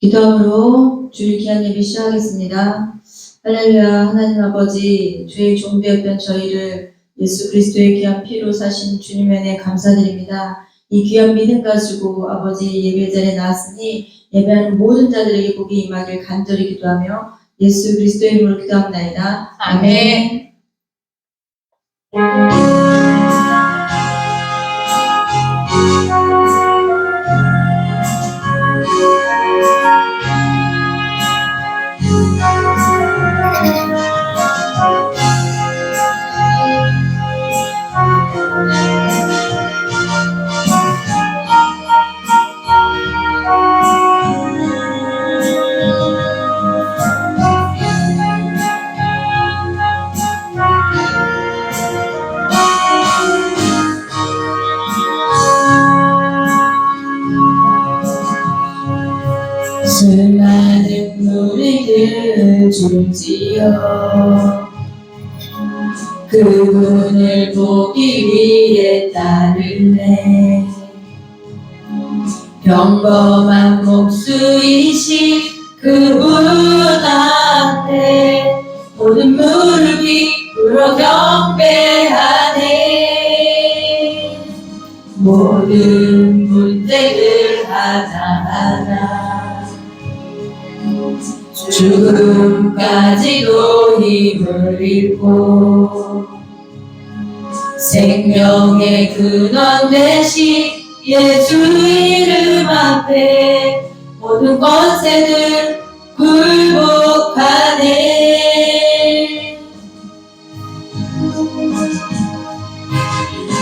기도함으로 주일 귀한 예배 시작하겠습니다. 할렐루야. 하나님 아버지, 주의 종되었던 저희를 예수 그리스도의 귀한 피로 사신 주님 은혜 감사드립니다. 이 귀한 믿음 가지고 아버지 예배 자리에 나왔으니 예배하는 모든 자들에게 복이 임하길 간절히 기도하며 예수 그리스도의 이름으로 기도합나이다. 아멘. 수많은 무리들 줄지어 그분을 보기 위해 따르네. 평범한 목수이신 그분 앞에 모든 무릎이 꿇어 경배하네. 모든 문제들 하나하나 죽음까지도 힘을 잃고 생명의 근원 되신 예수 이름 앞에 모든 권세들 굴복하네.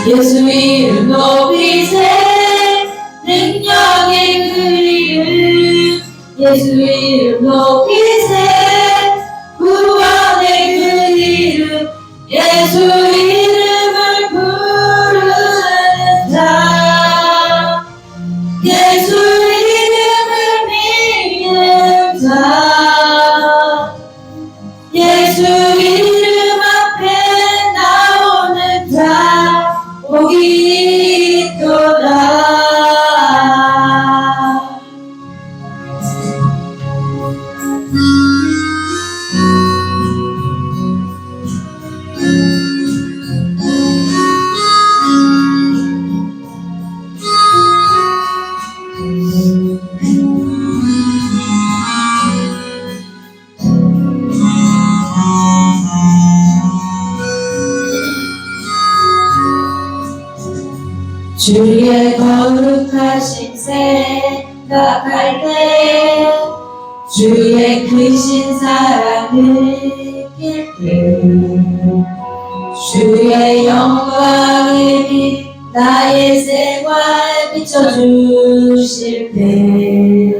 예수 이름 높이세 능력의 그 이름 예수 이름 높이세 구원의 그 이름 예수 이름을 부르는 자 예수 이름을 믿는 자 예수 이름 앞에 나오는 자 복이 있도다. 주의 거룩하신 생각할 때 주의 크신 사랑 느낄 때 주의 영광의 빛 나의 생활 비춰주실 때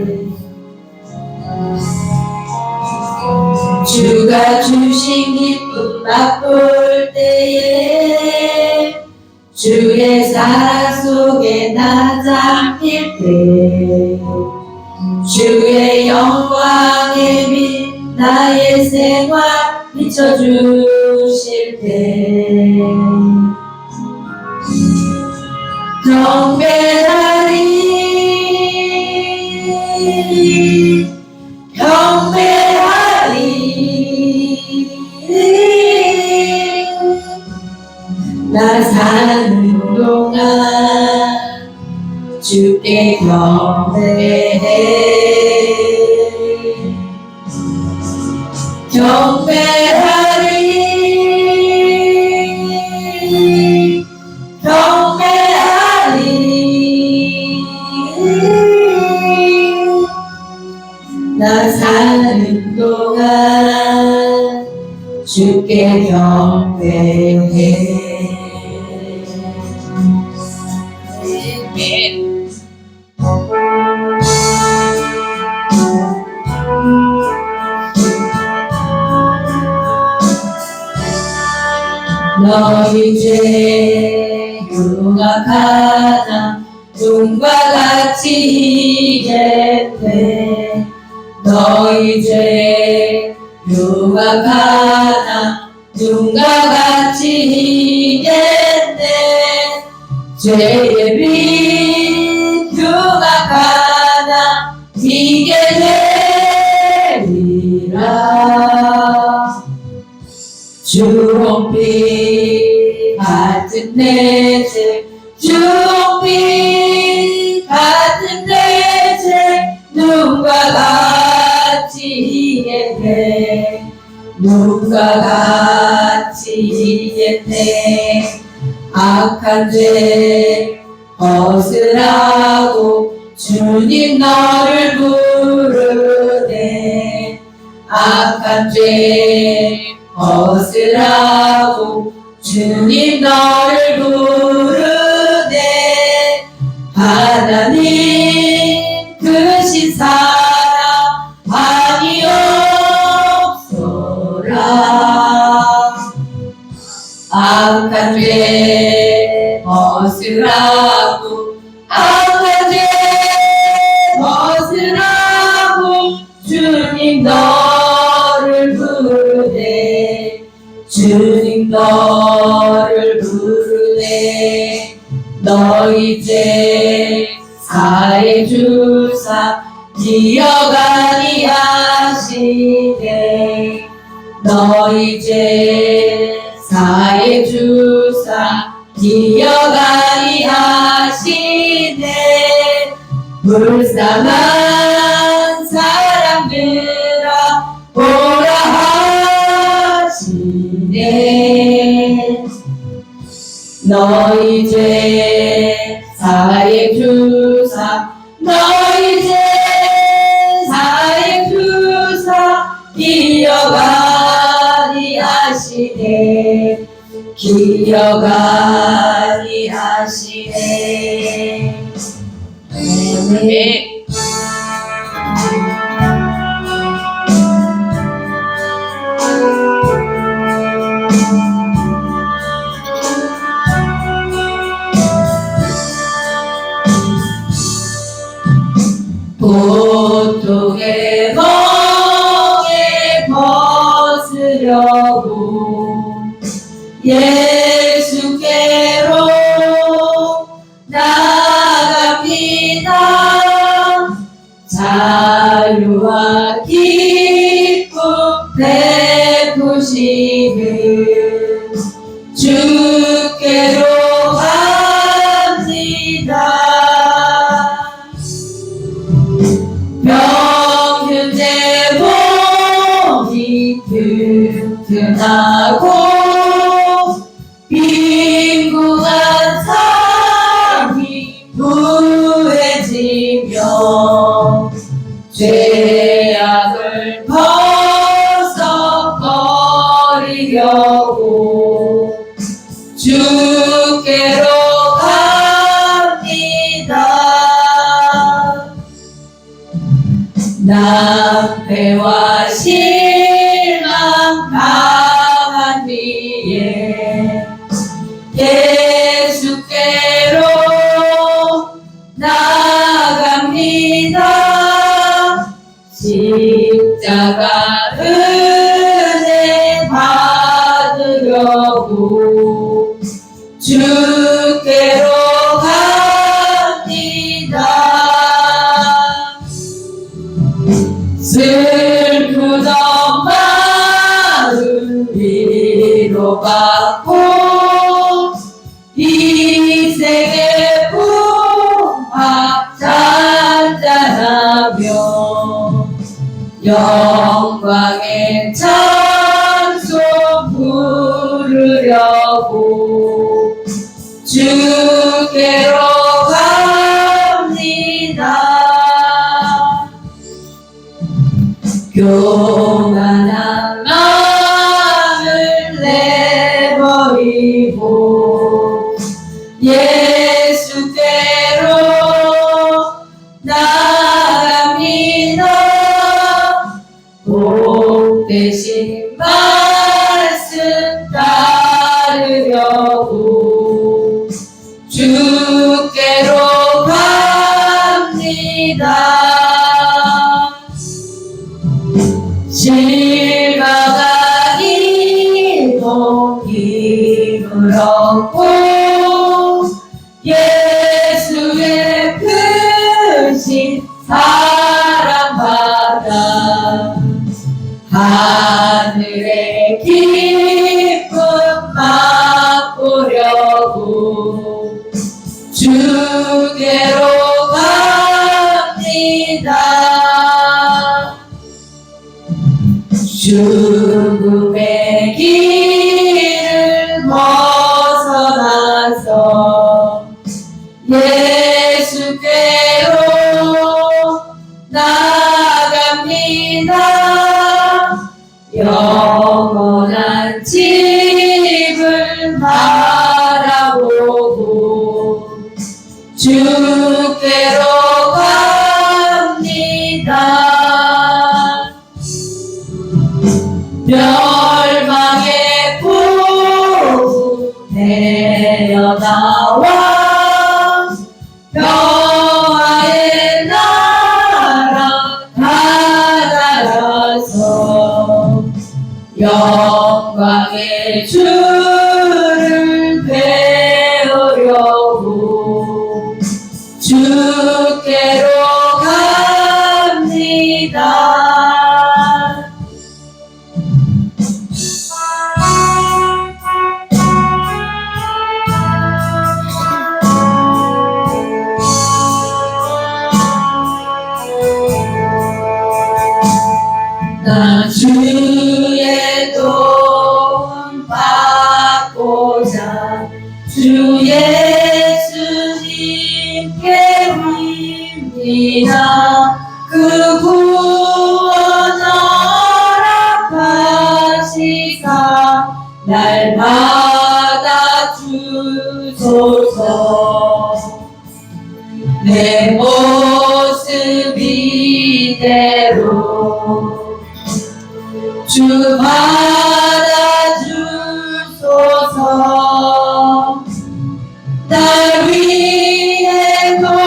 주가 주신 기쁨 맛볼 때에 주의 사랑 속에 나 잠길 때 주의 영광의 빛 나의 생활 비춰주실 때 경배하리 나 사는 동안 주께 경배하리 나 사는 동안 주께 경배해. 너희 죄 흉악하나 눈과 같이 이겠네. 너희 죄 흉악하나 눈과 같이 이겠네. 죄의 빛 흉악하나 이게 주홍빛 같은 내 죄 주홍빛 같은 내 죄 눈과 같이 이겠네 눈과 같이 이겠네 악한 죄 벗으라고 주님 너를 부르네 악한 죄 벗으라고 주님 너를 부르네 하나님 크신 사랑 아니 없소라 악한 죄 벗으라고 악한 죄 벗으라고 주님 너를 부르네 주님 너를 부르네 너희 죄 사해 주사 기억하니 하시네 너희 죄 사해 주사 기억하니 하시네 불쌍한 사람들아 보라 하시네 너희 죄 사해 주사 너희 죄 사해 주사 기억하니 하시네 기억하니 하시네 네. 고통의 멍에 벗으려고 예수께로 나갑니다 자유와 기쁨 베푸시는 주께로 갑니다 병든내 몸이 튼튼하고 빈궁한 삶이 부해지며 죄악을 벗어버리려고 주께로 갑니다 낭패와 실망 당한 뒤에 예수께로 나갑니다 십자가 은혜 받으려고 주께로 갑니다 슬프던 마음 위로받고 인생의 풍파 잔잔하며 영광의 찬송 부르려고 주께로 갑니다 교만한 마음을 내버리고 예수께로 나갑니다 복 대신 말씀 따르려고 주께로 갑니다 실망한 이동 힘을 얻고 예수의 크신 사랑받아 하늘의 기쁨 주께로 갑니다. 죽음의 길을 벗어나서 예수께로 나아갑니다. 영원한 집을 바라보고 주께로 갑니다. 멸망의 품 내려나와 평화의 나라 하나라서 영광의 주를 배우려고 주께로 갑니다. 나 주의 도움 받고자 주 예수님께 빕니다. 그 구원 허락하시사 날 받아주소서. 내 모습 이대로 주 받아주소서. 날 위해 돌아가신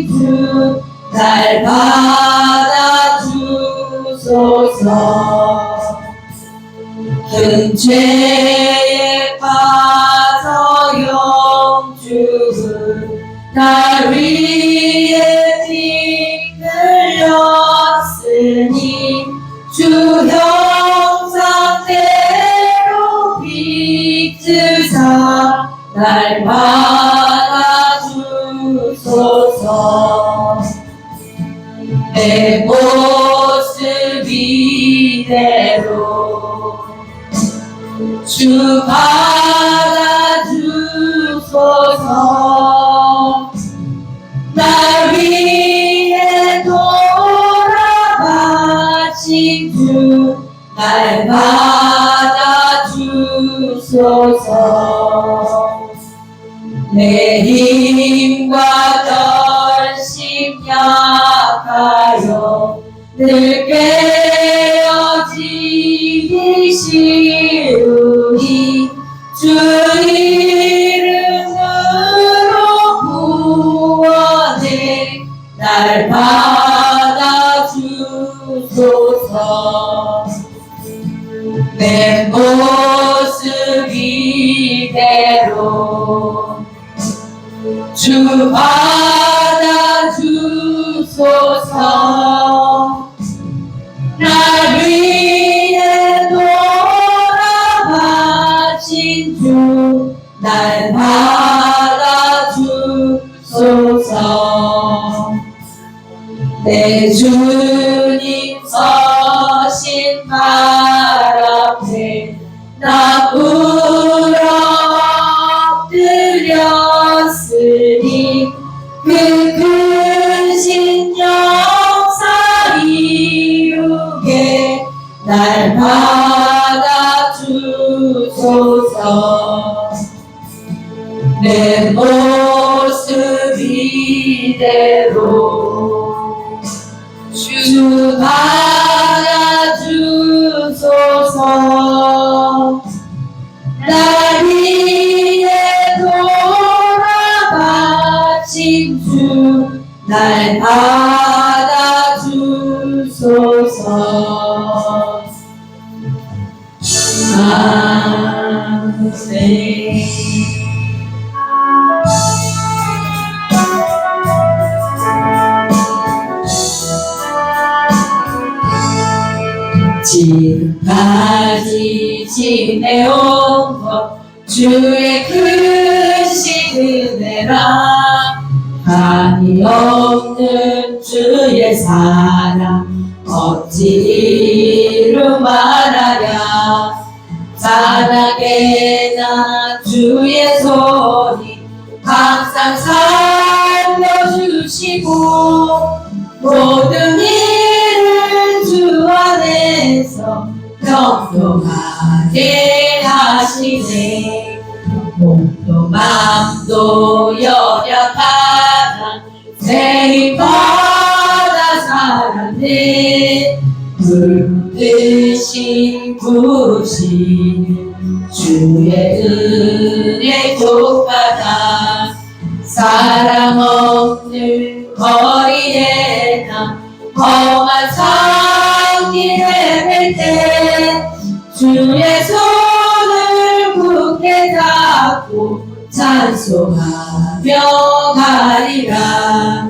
주 날 받아주소서. 큰 죄에 빠져 영죽은 날 위해 피 흘렸으니 주 형상대로 빚으사 날 받아주소서. 내 모습 이대로 주 받아주소서. 날 위해 돌아가신 주 날 받아주소서. 내 힘과 결심 약하여 늘 깨어지기 쉬우니 주 이름으로 구원해 날 받아주소서. 내 모습 이대로 주 받아주소서. 날 위해 돌아가신 주 날 받아주소서. 내 주님 서신 발 앞에 나 울어 엎드렸으니 그 크신 역사 이루게 날 받아주소서. 내 모습 이대로 주 받아주소서. 날 위해 돌아가신 주 날 받아주소서. 아멘. 지금까지 지내온 것 주의 그 은혜라. 한이 없는 주의 사랑 어찌 이루 말하랴. 찬양해 나 주의 손이 항상 살려주시고 모든 일을 주 안에서 평동하게 하시네. 몸도 맘도 연약하나 새 힘받아 살았네. 불붙으신 부르시는 주의 은혜 족하다. 사랑 없는 거리에 나 험한 산길 헤맬 때 주의 손을 굳게 잡고 찬송하며 가리라.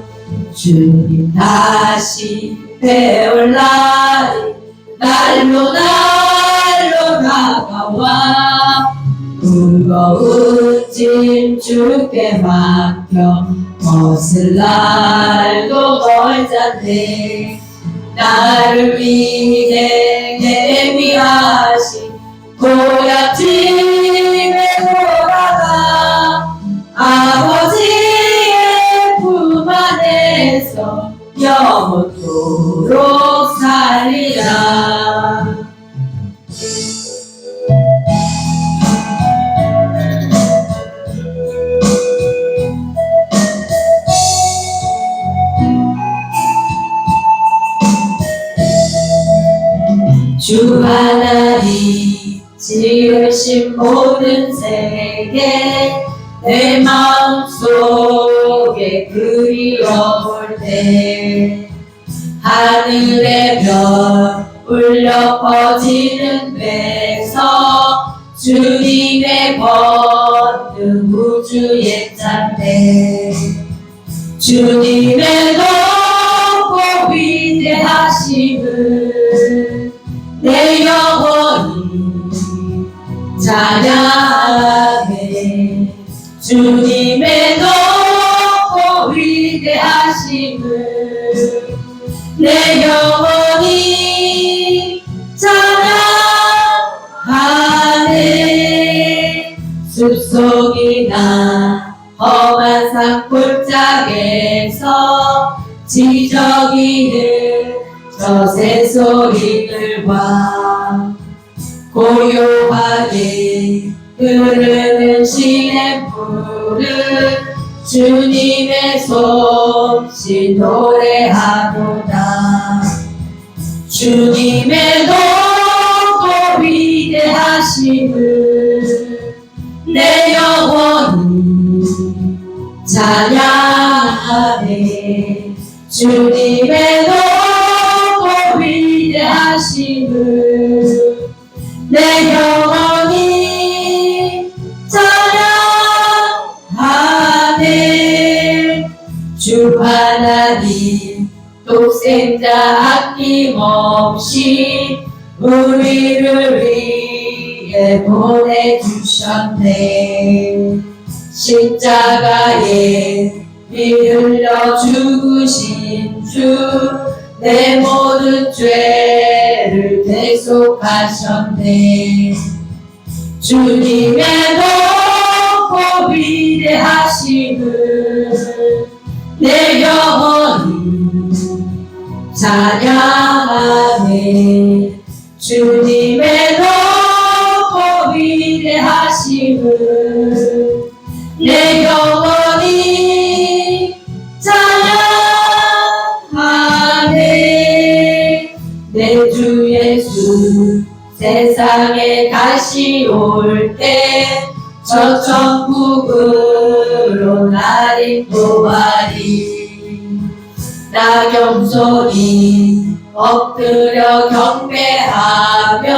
주님 다시 배울 날이 날로 다가와. 무거운 짐 주께 맡겨 벗을 날도 멀잖네. 나를 위해 예비하신 고향집에 돌아가 아버지의 품 안에서 영원토록 살리라. 주 하나님 지으신 모든 세계 내 마음속에 그리워볼 때 하늘의 별 울려 퍼지는 데서 주님의 권능 우주의 짠데 주님의 높고 위대하심을 내 영혼이 찬양해. 주님의 높고 위대하심을 내 영혼이 찬양하네. 숲속이나 험한 산골짜기에서 지저귀는 저 새소리들과 고요하게 흐르는 시냇물을 주님의 솜씨 노래하도다. 주님의 높고 위대하심을 내 영혼이 찬양하네. 주님의 높고 위대하심을 내 영혼이 찬양하네. 주 하나님 독생자 아낌없이 우리를 위해 보내주셨네. 십자가에 피 흘려 죽으신 주 내 모든 죄를 대속하셨네. 주님의 높고 위대하심을 내 영혼이 찬양하네. 주님의 높고 위대하심을 내 영혼이 찬양하네. 내 주 예수 세상에 다시 올 때 저 천국으로 날 인도하리. 낙엽소리 엎드려 경배하며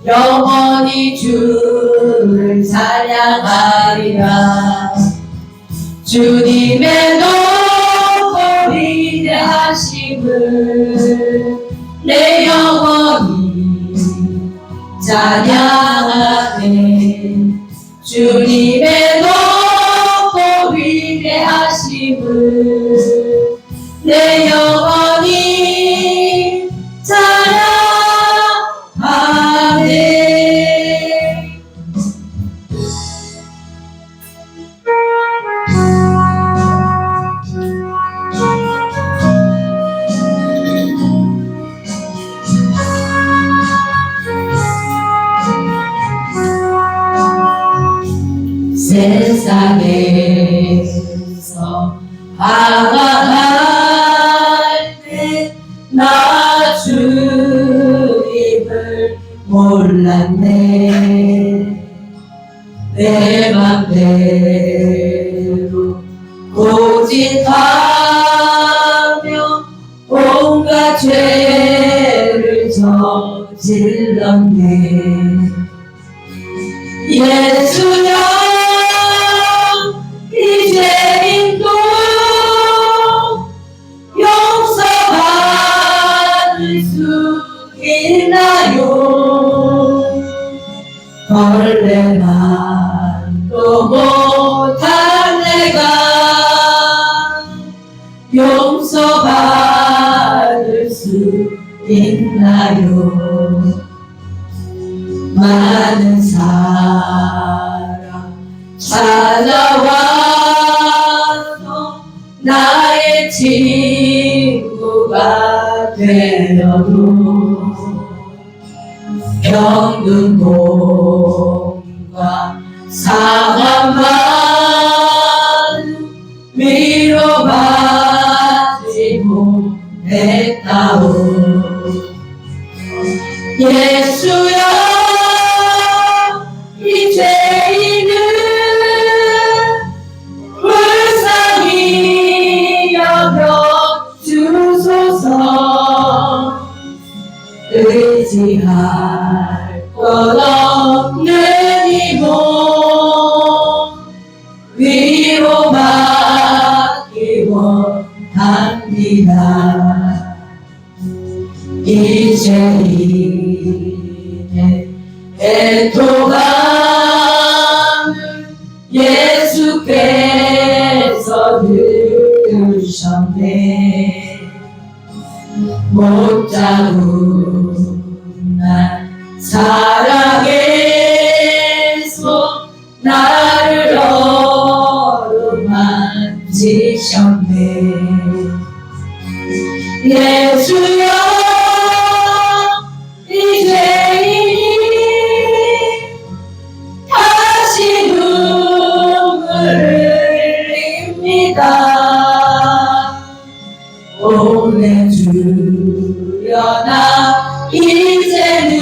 영원히 주를 찬양하리라. 주님의 높고 위대하심을 내 영혼이 찬양하네. 주님의 높고 세상에서 방황할 때 나 주임을 몰랐네. 내 맘대로 고집하며 온갖 죄를 저질렀네. 예수여 이제인도 용서받을 수 있나요? 벌레만도 못한 내가 용서받을 수 있나요? 많은 사람 찾아와서 나의 친구가 되어도 병든 몸과 상함만 위로받지 못했다오. 예수여 이 죄인을 불쌍히 여겨 주소서. 의지할 것 없는 이 몸 위로받기 원합니다. 이 죄인의 애통함을 예수께서 들으셨네. 못 잡은 날 사랑해서 나를 어루만지셨네. 예수여 이 죄인이 다시 눈물을 흘립니다. 보내주려 나 이제는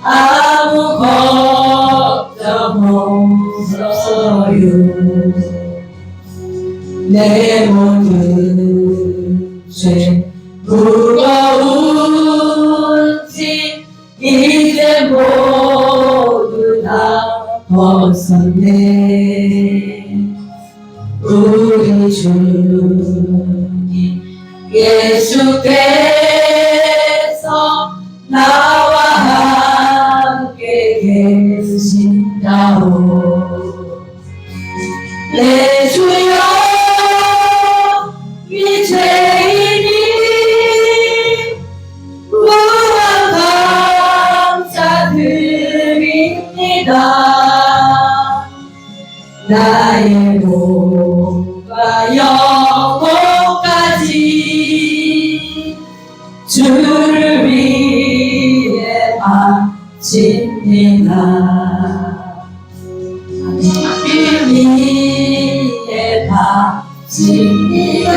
아무 걱정 없어요. 내 모든 죄 무거운 짐 이제 모두 다 벗었네. 우리 주님 예수께서 나와 함께 계신다오. 내 주여 이 죄인이 무한 감사드립니다. 나의 몸과 영혼까지 주를 위해 바칩니다. 주를 위해 바칩니다.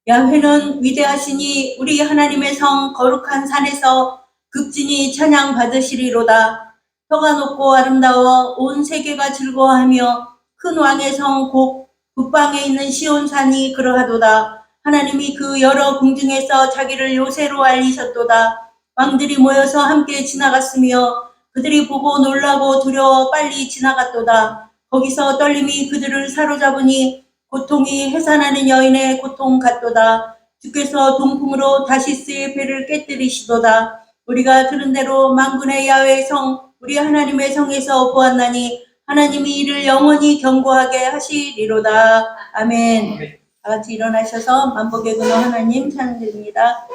야훼는 위대하시니 우리 하나님의 성 거룩한 산에서 극진히 찬양 받으시리로다. 혀가 높고 아름다워 온 세계가 즐거워하며 큰 왕의 성 곧 북방에 있는 시온산이 그러하도다. 하나님이 그 여러 궁중에서 자기를 요새로 알리셨도다. 왕들이 모여서 함께 지나갔으며 그들이 보고 놀라고 두려워 빨리 지나갔도다. 거기서 떨림이 그들을 사로잡으니 고통이 해산하는 여인의 고통 같도다. 주께서 동풍으로 다시스의 배를 깨뜨리시도다. 우리가 들은 대로 만군의 야훼의 성 우리 하나님의 성에서 보았나니 하나님이 이를 영원히 견고하게 하시리로다. 아멘. 다 같이 일어나셔서 만복의 근원 하나님 찬양드립니다.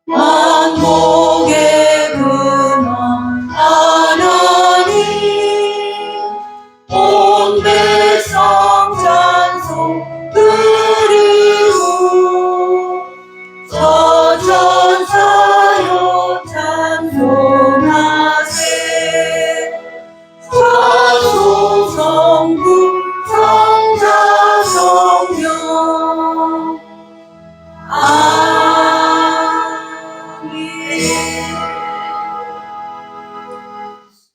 만복의 근원 하나님 온 백성 찬송 드리고 서천사여 찬송하세 찬송 성부 성자 성령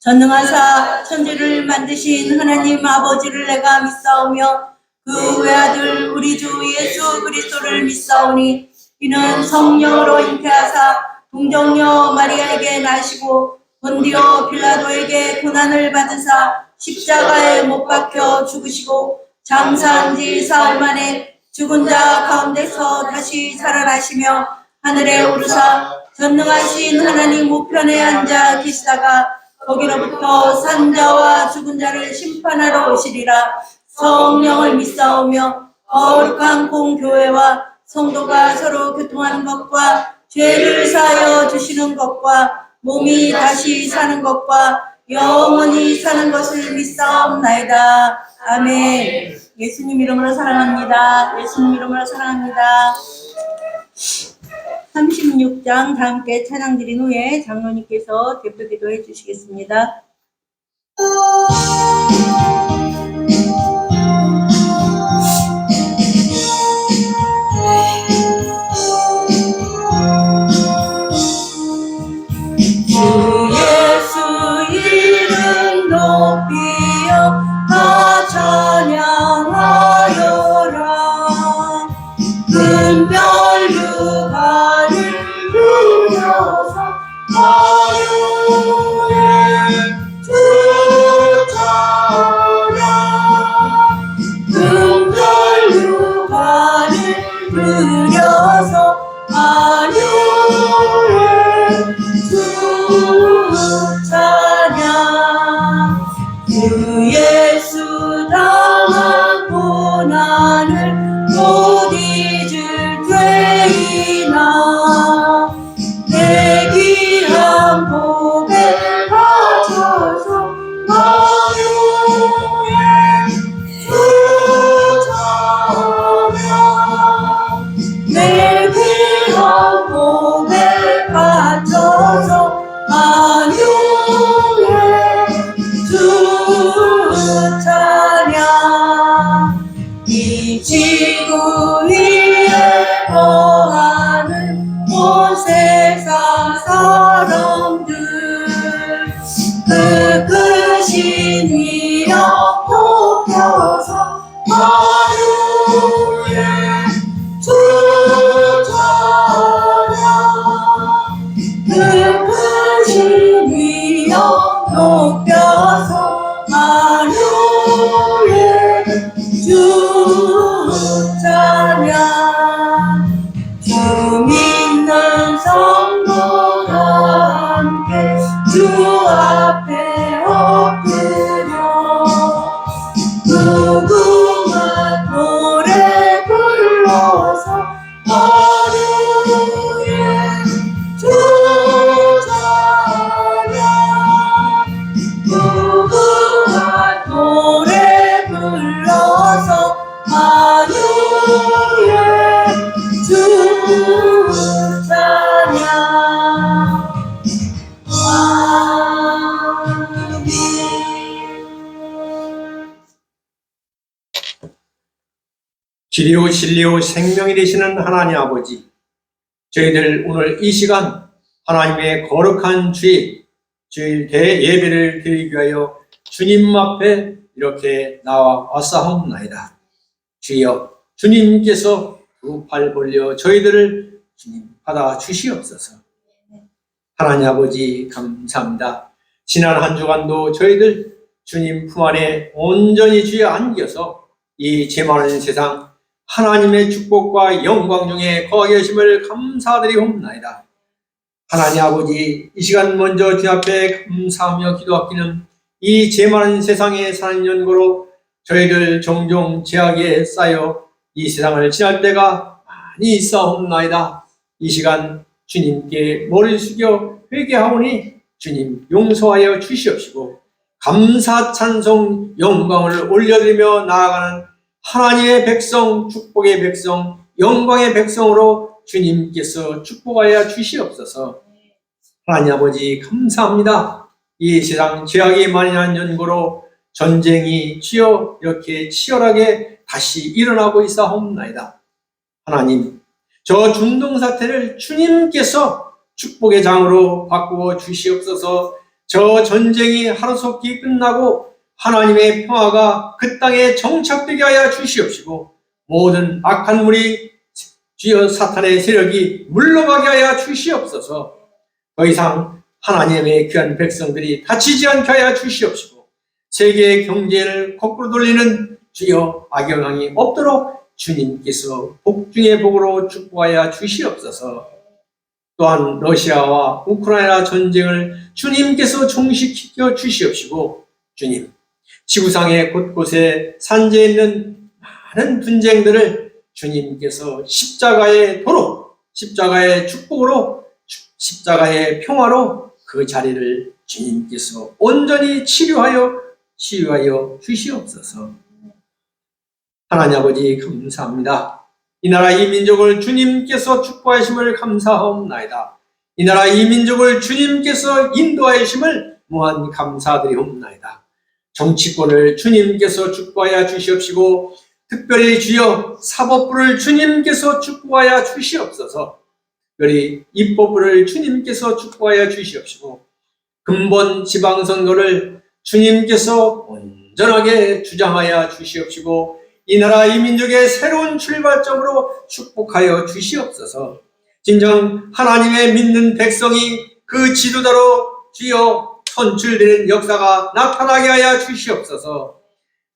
전능하사 천지를 만드신 하나님 아버지를 내가 믿사오며 그 외아들 우리 주 예수 그리스도를 믿사오니 이는 성령으로 잉태하사 동정녀 마리아에게 나시고 본디오 빌라도에게 고난을 받으사 십자가에 못 박혀 죽으시고 장사한 지 사흘 만에 죽은 자 가운데서 다시 살아나시며 하늘에 오르사 전능하신 하나님 우편에 앉아 계시다가 거기로부터 산자와 죽은 자를 심판하러 오시리라. 성령을 믿사오며 거룩한 공교회와 성도가 서로 교통하는 것과 죄를 사하여 주시는 것과 몸이 다시 사는 것과 영원히 사는 것을 믿사옵나이다. 아멘. 예수님 이름으로 사랑합니다. 예수님 이름으로 사랑합니다. 36장 다 함께 찬양 드린 후에 장로님께서 대표 기도해 주시겠습니다. 주 예수 이름 높이어 다 찬양하여라. 은별 유관을 누려서 하루에 주차라. 은별 유관을 누려서 하루에 주차냐. 주 예수 당한 고난을 못 잊을 죄이나 내 귀한 복에 바쳐서 하루에 주차냐. 내 귀한 복에 바쳐서 하루에 주차냐. 이 지구 위에 거하는 온 세상 사람들 그 크신 위력 높여서 하루에 주차냐. 그 크신 위력 높여서 하루에 주차냐. 주 믿는 성도가 함께 주 앞에 엎드려 무궁한 노래 불러서 하루에 주차냐. 무궁한 노래 불러서 하루에 주차냐. 아멘. 길이요 진리요 생명이 되시는 하나님 아버지, 저희들 오늘 이 시간 하나님의 거룩한 주일 대예배를 드리기 위하여 주님 앞에 이렇게 나와 왔사옵나이다. 주여, 주님께서 두 팔 벌려 저희들을 주님 받아 주시옵소서. 하나님 아버지 감사합니다. 지난 한 주간도 저희들 주님 품 안에 온전히 주여 안겨서 이 죄 많은 세상 하나님의 축복과 영광 중에 거하게 하심을 감사드리옵나이다. 하나님 아버지, 이 시간 먼저 주 앞에 감사하며 기도하기는 이 죄 많은 세상에 사는 연고로 저희들 종종 죄악에 쌓여 이 세상을 지날 때가 많이 있사옵나이다. 이 시간 주님께 머리를 숙여 회개하오니 주님 용서하여 주시옵시고 감사 찬송 영광을 올려드리며 나아가는 하나님의 백성, 축복의 백성, 영광의 백성으로 주님께서 축복하여 주시옵소서. 하나님 아버지 감사합니다. 이 세상 죄악이 많이 난 연고로 전쟁이 주여 이렇게 치열하게 다시 일어나고 있사옵나이다. 하나님, 저 중동 사태를 주님께서 축복의 장으로 바꾸어 주시옵소서. 저 전쟁이 하루속히 끝나고 하나님의 평화가 그 땅에 정착되게 하여 주시옵시고 모든 악한 무리 주여 사탄의 세력이 물러가게 하여 주시옵소서. 더 이상 하나님의 귀한 백성들이 다치지 않게 하여 주시옵시고 세계의 경제를 거꾸로 돌리는 주여 악영향이 없도록 주님께서 복중의 복으로 축복하여 주시옵소서. 또한 러시아와 우크라이나 전쟁을 주님께서 종식시켜 주시옵시고 주님, 지구상의 곳곳에 산재해 있는 많은 분쟁들을 주님께서 십자가의 도로, 십자가의 축복으로, 십자가의 평화로 그 자리를 주님께서 온전히 치유하여 주시옵소서. 하나님 아버지 감사합니다. 이 나라 이 민족을 주님께서 축복하심을 감사하옵나이다. 이 나라 이 민족을 주님께서 인도하심을 무한 감사드리옵나이다. 정치권을 주님께서 축복하여 주시옵시고 특별히 주여 사법부를 주님께서 축복하여 주시옵소서. 특별히 입법부를 주님께서 축복하여 주시옵시고 근본 지방선거를 주님께서 온전하게 주장하여 주시옵시고 이 나라 이 민족의 새로운 출발점으로 축복하여 주시옵소서. 진정 하나님의 믿는 백성이 그 지도자로 주여 선출되는 역사가 나타나게 하여 주시옵소서.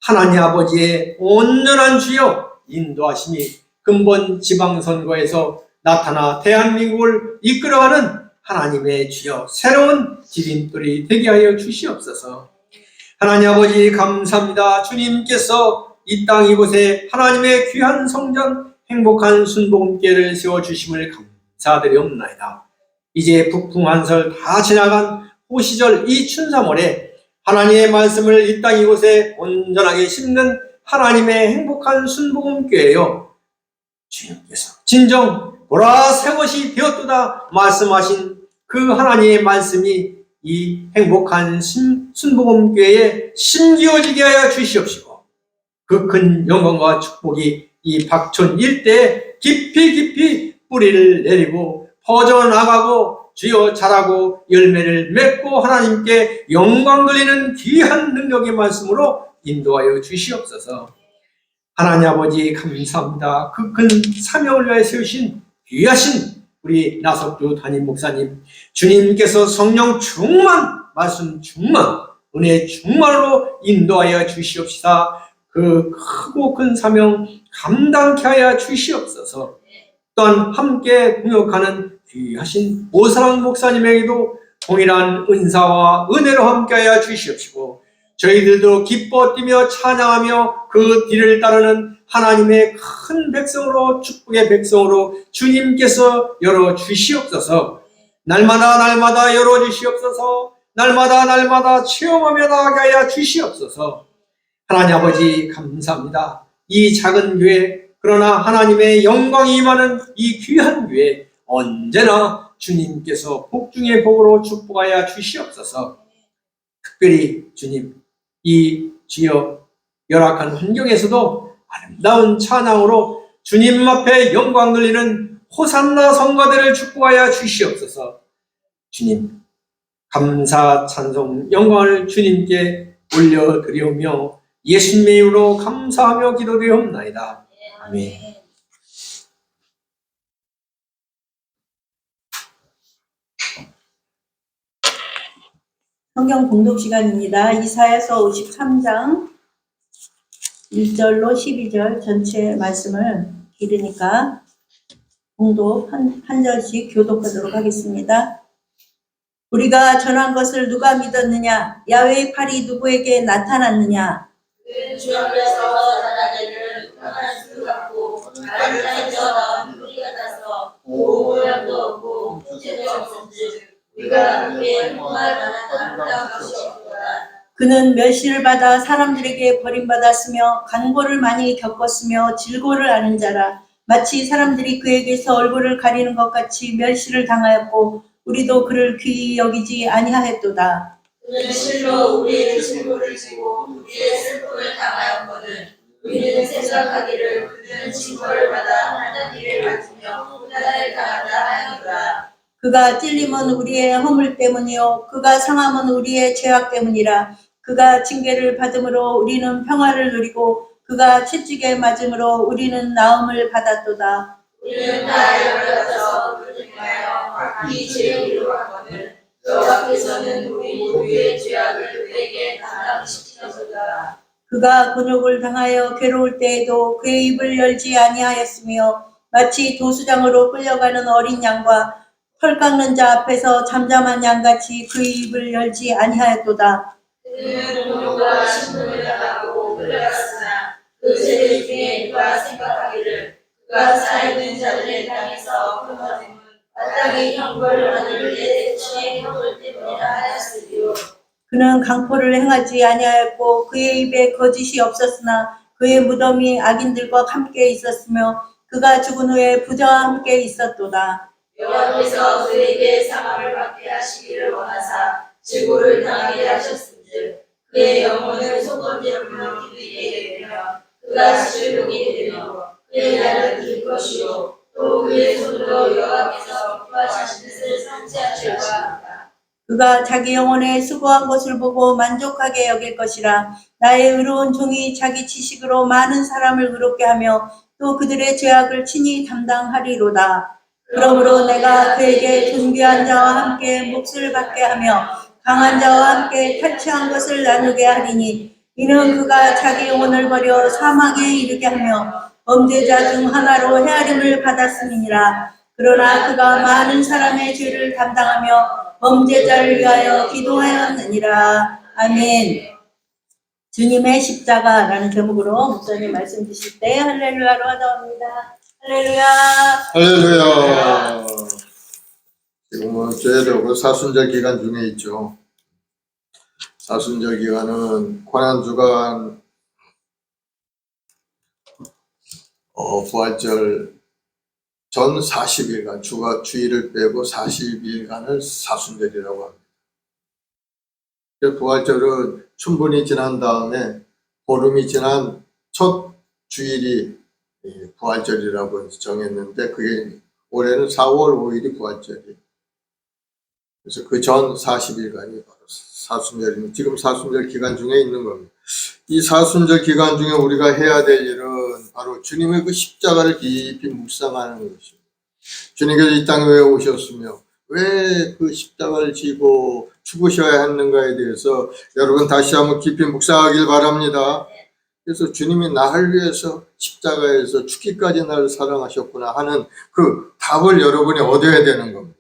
하나님 아버지의 온전한 주여 인도하심이 근본 지방선거에서 나타나 대한민국을 이끌어가는 하나님의 주여 새로운 디딤돌이 되게 하여 주시옵소서. 하나님 아버지 감사합니다. 주님께서 이 땅 이곳에 하나님의 귀한 성전 행복한 순복음교회를 세워주심을 감사드리옵나이다. 이제 북풍한설 다 지나간 호시절 이 춘삼월에 하나님의 말씀을 이 땅 이곳에 온전하게 심는 하나님의 행복한 순복음교회여 주님께서 진정 보라 새 것이 되었도다 말씀하신 그 하나님의 말씀이 이 행복한 순복음교회에 심기어지게 하여 주시옵시고 그 큰 영광과 축복이 이 박촌 일대에 깊이 뿌리를 내리고 퍼져나가고 주여 자라고 열매를 맺고 하나님께 영광 돌리는 귀한 능력의 말씀으로 인도하여 주시옵소서. 하나님 아버지 감사합니다. 그 큰 사명을 위하여 세우신 귀하신 우리 나석주 담임 목사님, 주님께서 성령 충만, 말씀 충만, 은혜 충만으로 인도하여 주시옵시다. 그 크고 큰 사명 감당케 하여 주시옵소서. 또한 함께 동역하는 귀하신 오사랑 목사님에게도 동일한 은사와 은혜로 함께하여 주시옵시고 저희들도 기뻐 뛰며 찬양하며 그 뒤를 따르는 하나님의 큰 백성으로 축복의 백성으로 주님께서 열어주시옵소서. 날마다 열어주시옵소서. 날마다 체험하며 나아가게 하여 주시옵소서. 하나님 아버지 감사합니다. 이 작은 교회 그러나 하나님의 영광이 임하는 이 귀한 교회 언제나 주님께서 복중의 복으로 축복하여 주시옵소서. 특별히 주님 이 주여 열악한 환경에서도 아름다운 찬양으로 주님 앞에 영광 돌리는 호산나 성가대를 축복하여 주시옵소서. 주님 감사 찬송 영광을 주님께 올려드리오며 예수님의 이름으로 감사하며 기도드리옵나이다. 아멘. 성경 봉독 시간입니다. 이사야서 53장 1절로 12절 전체 말씀을 읽으니까 봉독 한 절씩 교독하도록 하겠습니다. 우리가 전한 것을 누가 믿었느냐? 야훼의 팔이 누구에게 나타났느냐? 그는 주 앞에서 나라들을 평안한 수 같고 다른 땅에서 나온 뿌리 같아서 모양도 없고 풍채도 없은즉 우리가 그의 행동할 만한 아름다운 것이 없도다. 그는 멸시를 받아 사람들에게 버림받았으며 간고를 많이 겪었으며 질고를 아는 자라. 마치 사람들이 그에게서 얼굴을 가리는 것 같이 멸시를 당하였고 우리도 그를 귀히 여기지 아니하였도다. 그는 실로 우리의 질고를 지고 우리의 슬픔을 당하였거든. 우리는 생각하기를 그는 징벌을 받아 하는 일을 맡으며 고난을 당한다 하였노라. 그가 찔림은 우리의 허물 때문이요 그가 상함은 우리의 죄악 때문이라. 그가 징계를 받음으로 우리는 평화를 누리고 그가 채찍에 맞음으로 우리는 나음을 받았도다. 우리는 다 열받아서 그를 향하여 각기 죄를 이루었거든. 여호와께서는 우리 모두의 죄악을 그에게 담당시키셨도다. 그가 곤욕을 당하여 괴로울 때에도 그의 입을 열지 아니하였으며 마치 도수장으로 끌려가는 어린 양과 털 깎는 자 앞에서 잠잠한 양같이 그의 입을 열지 아니하였도다. 그는 곤욕과 신분을 당하고 끌려갔으나 그 죄를 중에 그가 생각하기를 그가 살아있는 자들의 땅에서 끊어짐은 마땅히 형벌을 받을 내 대충의 형벌 때문이라 하였으리요. 그는 강포를 행하지 아니하였고 그의 입에 거짓이 없었으나 그의 무덤이 악인들과 함께 있었으며 그가 죽은 후에 부자와 함께 있었도다. 여호와께서 그에게 상함을 받게 하시기를 원하사 질고를 당하게 하셨은즉 그의 영혼을 속건제물로 기리게 되며 그가 실룩이 되며 그의 날은 길 것이요 또 그의 손으로 여호와께서 구하신 뜻을 성취하실 것이다. 그가 자기 영혼에 수고한 것을 보고 만족하게 여길 것이라. 나의 의로운 종이 자기 지식으로 많은 사람을 의롭게 하며 또 그들의 죄악을 친히 담당하리로다. 그러므로 내가 그에게 존귀한 자와 함께 몫을 받게 하며 강한 자와 함께 탈취한 것을 나누게 하리니 이는 그가 자기 영혼을 버려 사망에 이르게 하며 범죄자 중 하나로 헤아림을 받았음이니라. 그러나 그가 많은 사람의 죄를 담당하며 범죄자를 위하여 기도하였느니라. 아멘. 주님의 십자가라는 제목으로 목사님 말씀 주실 때 할렐루야로 하다옵니다. 할렐루야. 할렐루야. 지금은 저희도 그 사순절 기간 중에 있죠. 사순절 기간은 고난주간, 부활절 전 40일간, 주일을 빼고 40일간을 사순절이라고 합니다. 부활절은 춘분이 지난 다음에 보름이 지난 첫 주일이 부활절이라고 정했는데 그게 올해는 4월 5일이 부활절이에요. 그래서 그 전 40일간이 바로 사순절입니다. 지금 사순절 기간 중에 있는 겁니다. 이 사순절 기간 중에 우리가 해야 될 일은 바로 주님의 그 십자가를 깊이 묵상하는 것입니다. 주님께서 이 땅에 왜 오셨으며 왜 그 십자가를 지고 죽으셔야 했는가에 대해서 여러분 다시 한번 깊이 묵상하길 바랍니다. 그래서 주님이 나를 위해서 십자가에서 죽기까지 나를 사랑하셨구나 하는 그 답을 여러분이 얻어야 되는 겁니다.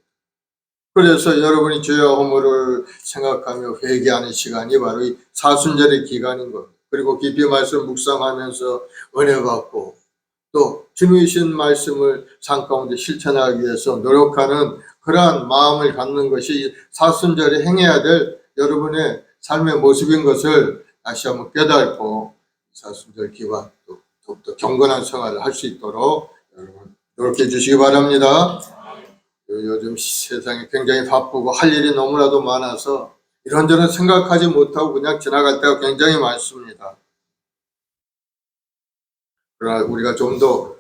그래서 여러분이 죄와 허물을 생각하며 회개하는 시간이 바로 이 사순절의 기간인 겁니다. 그리고 깊이 말씀 묵상하면서 은혜 받고 또 주님이 주신 말씀을 삶 가운데 실천하기 위해서 노력하는 그러한 마음을 갖는 것이 사순절에 행해야 될 여러분의 삶의 모습인 것을 다시 한번 깨닫고 사순절 기간 또 더욱더 경건한 생활을 할 수 있도록 여러분 노력해 주시기 바랍니다. 요즘 세상이 굉장히 바쁘고 할 일이 너무나도 많아서 이런저런 생각하지 못하고 그냥 지나갈 때가 굉장히 많습니다. 그러나 우리가 좀 더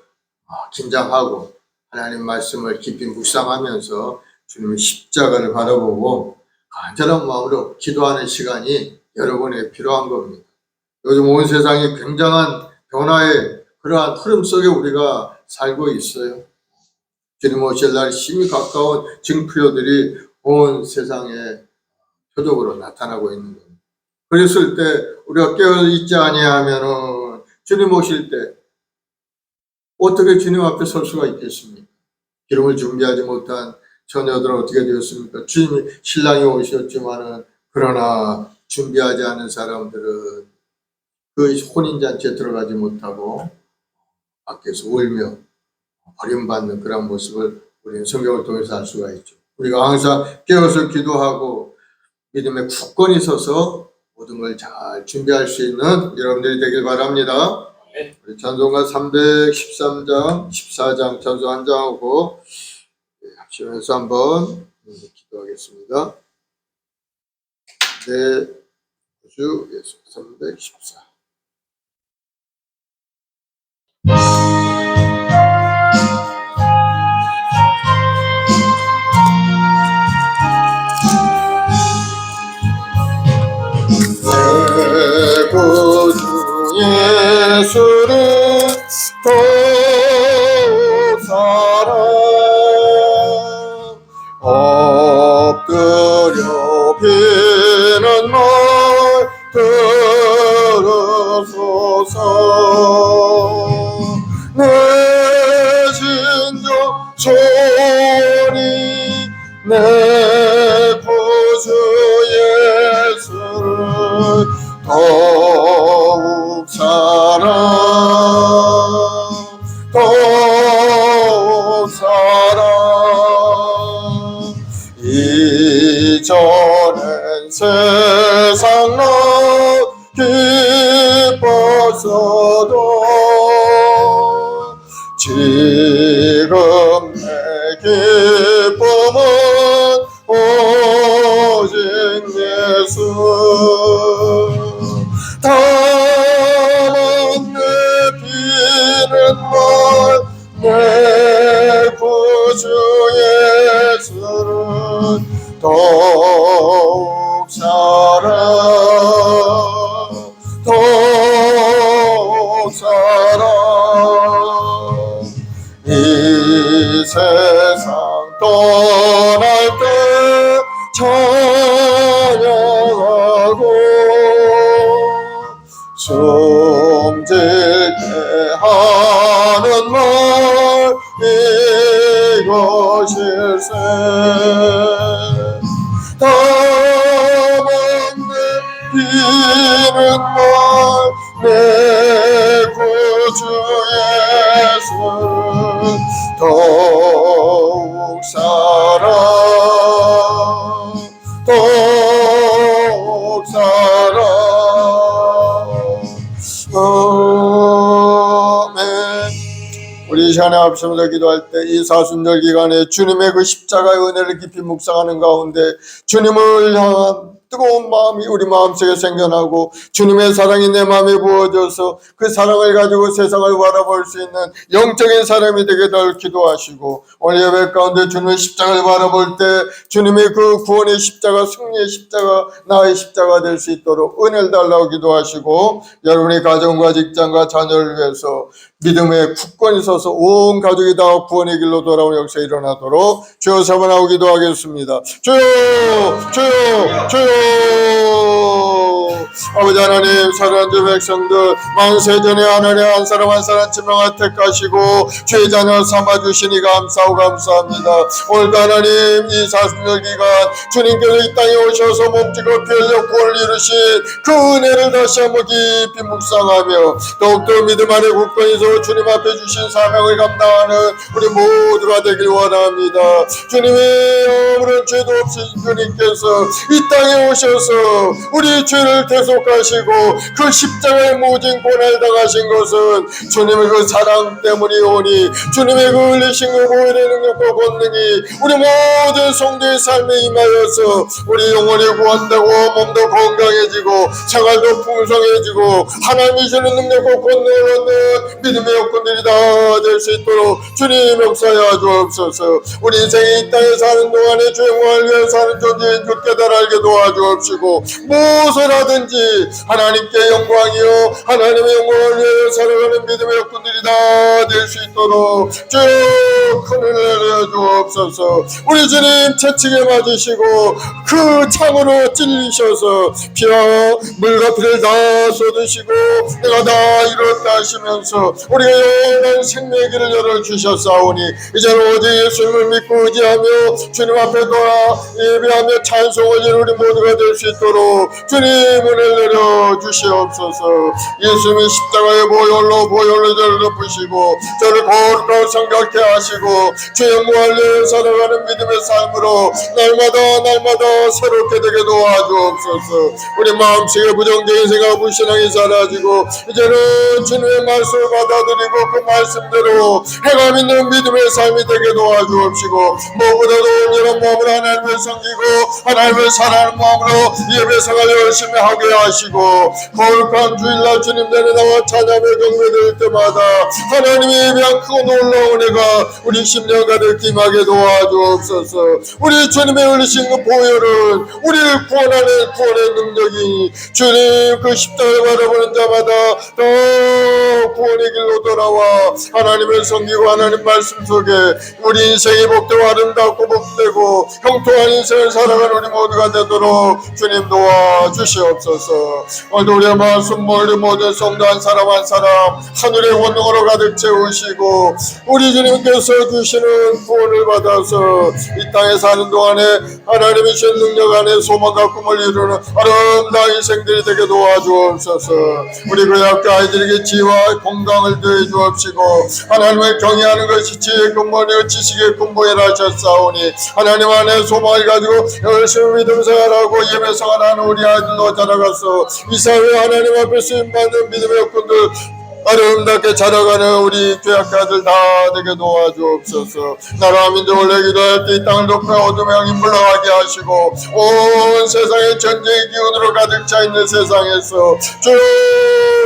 긴장하고 하나님 말씀을 깊이 묵상하면서 주님의 십자가를 바라보고 간절한 마음으로 기도하는 시간이 여러분에게 필요한 겁니다. 요즘 온 세상이 굉장한 변화의 그러한 흐름 속에 우리가 살고 있어요. 주님 오실 날 심히 가까운 징표들이 온 세상에 표적으로 나타나고 있는 겁니다. 그랬을 때 우리가 깨어있지 아니하면은 주님 오실 때 어떻게 주님 앞에 설 수가 있겠습니까? 기름을 준비하지 못한 처녀들은 어떻게 되었습니까? 주님이 신랑이 오셨지만은 그러나 준비하지 않은 사람들은 그 혼인잔치에 들어가지 못하고 밖에서 울며 버림받는 그런 모습을 우리는 성경을 통해서 알 수가 있죠. 우리가 항상 깨어서 기도하고 믿음에 굳건히 서서 모든 걸 잘 준비할 수 있는 여러분들이 되길 바랍니다. 우리 찬송가 313장, 14장 찬송 한 장하고 합치면서 한번 기도하겠습니다. 네, 주 예수 314. 내 구주 예수를 더욱 사랑 엎드려 비는 말 들으소서 내 진정 소리 내 구주 예수를 더욱 사랑 더욱 사랑 이전엔 세상 나 기뻤어도 지금 내 기쁨은 오직 예수 다만 내 비는 말 내 구주 예수를 더욱 사랑 더욱 사랑 이 세상 떠날 때 찬양하고 숨질게 하는 말 이것일세 다만 내 비는 말 내 구주 예수를 더욱 사랑 더욱 사랑 아멘. 우리 이 시간에 앞서면서 기도할 때 이 사순절 기간에 주님의 그 십자가의 은혜를 깊이 묵상하는 가운데 주님을 향한 뜨거운 마음이 우리 마음속에 생겨나고 주님의 사랑이 내 마음에 부어져서 그 사랑을 가지고 세상을 바라볼 수 있는 영적인 사람이 되게 될 기도하시고 오늘 예배 가운데 주님의 십자가를 바라볼 때 주님의 그 구원의 십자가 승리의 십자가 나의 십자가 될 수 있도록 은혜를 달라고 기도하시고 여러분의 가정과 직장과 자녀를 위해서 믿음에 굳건히 서서 온 가족이 다 구원의 길로 돌아오는 역사 일어나도록 주여 사모하고 기도하겠습니다. 주여 주여 주여 아버지 하나님 사랑하는 주 백성들 만세전에 하나님 한 사람 한 사람 지명하 택하시고 주의 자녀 삼아주시니 감사하고 감사합니다. 오늘도 하나님 이 사순절 기간 주님께서 이 땅에 오셔서 몸짓고 피 흘려 구원을 이루신 그 은혜를 다시 한번 깊이 묵상하며 더욱더 믿음 안에 굳건히서 주님 앞에 주신 사명을 감당하는 우리 모두가 되길 원합니다. 주님의 아무런 죄도 없으신 주님께서 이 땅에 오셔서 우리 죄를 대속하시고 그 십자가의 모진 고난을 당하신 것은 주님의 그 사랑 때문이오니 주님의 그 흘리신 그 보혈의 능력과 권능이 우리 모든 성도의 삶에 임하여서 우리 영혼이 구원되고 몸도 건강해지고 생활도 풍성해지고 하나님이 주는 능력과 권능을 얻는 믿음의 여건들이 다 될 수 있도록 주님 역사하여 주옵소서. 우리 인생이 이 땅에 사는 동안에 주의 영광을 위해 사는 존재인 줄 깨달아 알게 도와주옵시고 무엇을 하든지 하나님께 영광이요 하나님의 영광을 위하여 살아가는 믿음의 역군들이 다 될 수 있도록 주여 큰 은혜를 내려 주옵소서. 우리 주님 채찍에 맞으시고 그 창으로 찔리셔서 피와 물과 피를 다 쏟으시고 내가 다 이뤘다 하시면서 우리가 영원한 생명의 길을 열어주셨사오니 이제는 오직 예수님을 믿고 의지하며 주님 앞에 돌아 예배하며 찬송을 드리는 우리 모두가 될 수 있도록 주님 은혜를 내려 주시옵소서. 예수님이 십자가의 보혈로 저를 덮으시고 저를 거룩하고 성결케 하시고 주의 영광을 위해 살아가는 믿음의 삶으로 날마다 새롭게 되게 도와주옵소서. 우리 마음속에 부정적인 생각 불신앙이 사라지고 이제는 주님의 말씀을 받아들이고 그 말씀대로 해감 있는 믿음의 삶이 되게 도와주옵시고 무엇보다도 온전한 마음으로 하나님을 섬기고 하나님을 사랑하는 마음으로 예배 생활을 열심히 하게 하시고 거룩한 주일날 주님 전에 나와 찬양의 경배될 때마다 하나님의 예배한 크고 놀라운 은혜가 우리 심령 가득 임하게 도와주옵소서. 우리 주님의 흘리신 그 보혈은 우리를 구원하는 구원의 능력이 주님 그 십자가를 바라보는 자마다 더 구원의 길로 돌아와 하나님을 섬기고 하나님 말씀 속에 우리 인생이 복되고 아름답고 복되고 형통한 인생을 살아가는 우리 모두가 되도록 주님 도와주시옵소서. 오늘도 우리의 말씀 멀리 모든 성도 한 사람 한 사람 하늘의 권능으로 가득 채우시고 우리 주님께서 주시는 구원을 받아서 이 땅에 사는 동안에 하나님이 주신 능력 안에 소망과 꿈을 이루는 아름다운 인생들이 되게 도와주옵소서. 우리 그 학교 아이들에게 지혜와 건강을 더해 주옵시고 하나님을 경외하는 것이 지혜의 근본이요 지식의 근본이라 하셨사오니 하나님 안에 소망을 가지고 열심히 믿음 생활하고 예배 생활하는 우리 아이들도 자라가서 이 사회 하나님 앞에 쓰임받는 믿음의 역군들 아름답게 자라가는 우리 죄악자들 다 되게 도와주옵소서. 나라 민족을 내 기도할 때 이 땅을 덮어 어둠의 영이 물러가게 하시고 온 세상에 전쟁의 기운으로 가득 차 있는 세상에서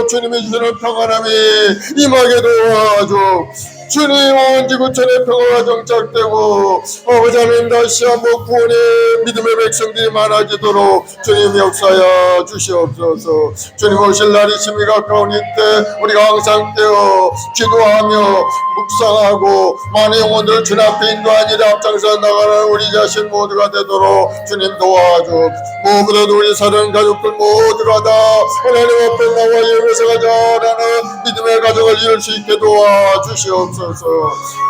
주님이 주시는 평안함이 임하게 도와줘. 주님 온 지구촌에 평화가 정착되고 아버지 하나님 다시 한번 구원의 믿음의 백성들이 많아지도록 주님 역사하여 주시옵소서. 주님 오실 날이 심히 가까운 이때 우리가 항상 떼어 기도하며 묵상하고 많은 영혼들 주님 앞에 인도하니 앞장서 나가는 우리 자신 모두가 되도록 주님 도와주옵소서. 무엇보다도 우리 사는 가족들 모두가 다 하나님 앞에 나와 예배생활 잘하는 믿음의 가정을 이룰 수 있게 도와주시옵소서.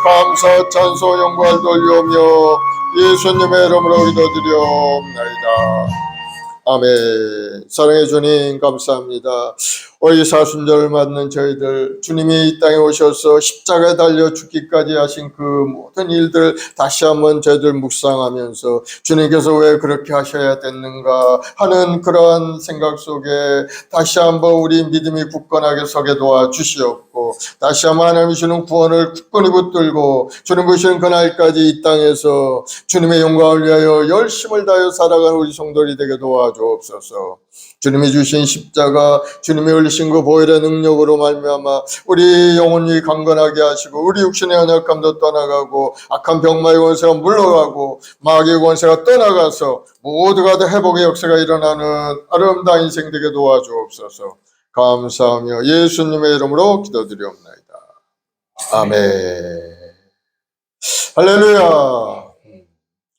감사 찬송 영광을 돌려오며 예수님의 이름으로 기도드리옵나이다. 아멘. 사랑해 주님 감사합니다. 우리 사순절을 맞는 저희들 주님이 이 땅에 오셔서 십자가에 달려 죽기까지 하신 그 모든 일들 다시 한번 저희들 묵상하면서 주님께서 왜 그렇게 하셔야 됐는가 하는 그러한 생각 속에 다시 한번 우리 믿음이 굳건하게 서게 도와주시옵고 다시 한번 하나님이 주는 구원을 굳건히 붙들고 주님 보시는 그날까지 이 땅에서 주님의 영광을 위하여 열심을 다하여 살아가는 우리 성도들이 되게 도와주옵소서. 주님이 주신 십자가 주님이 흘리신 그 보혈의 능력으로 말미암아 우리 영혼이 강건하게 하시고 우리 육신의 연약함도 떠나가고 악한 병마의 권세가 물러가고 마귀의 권세가 떠나가서 모두가 다 회복의 역사가 일어나는 아름다운 인생 되게 도와주옵소서. 감사하며 예수님의 이름으로 기도드리옵나이다. 아멘. 할렐루야.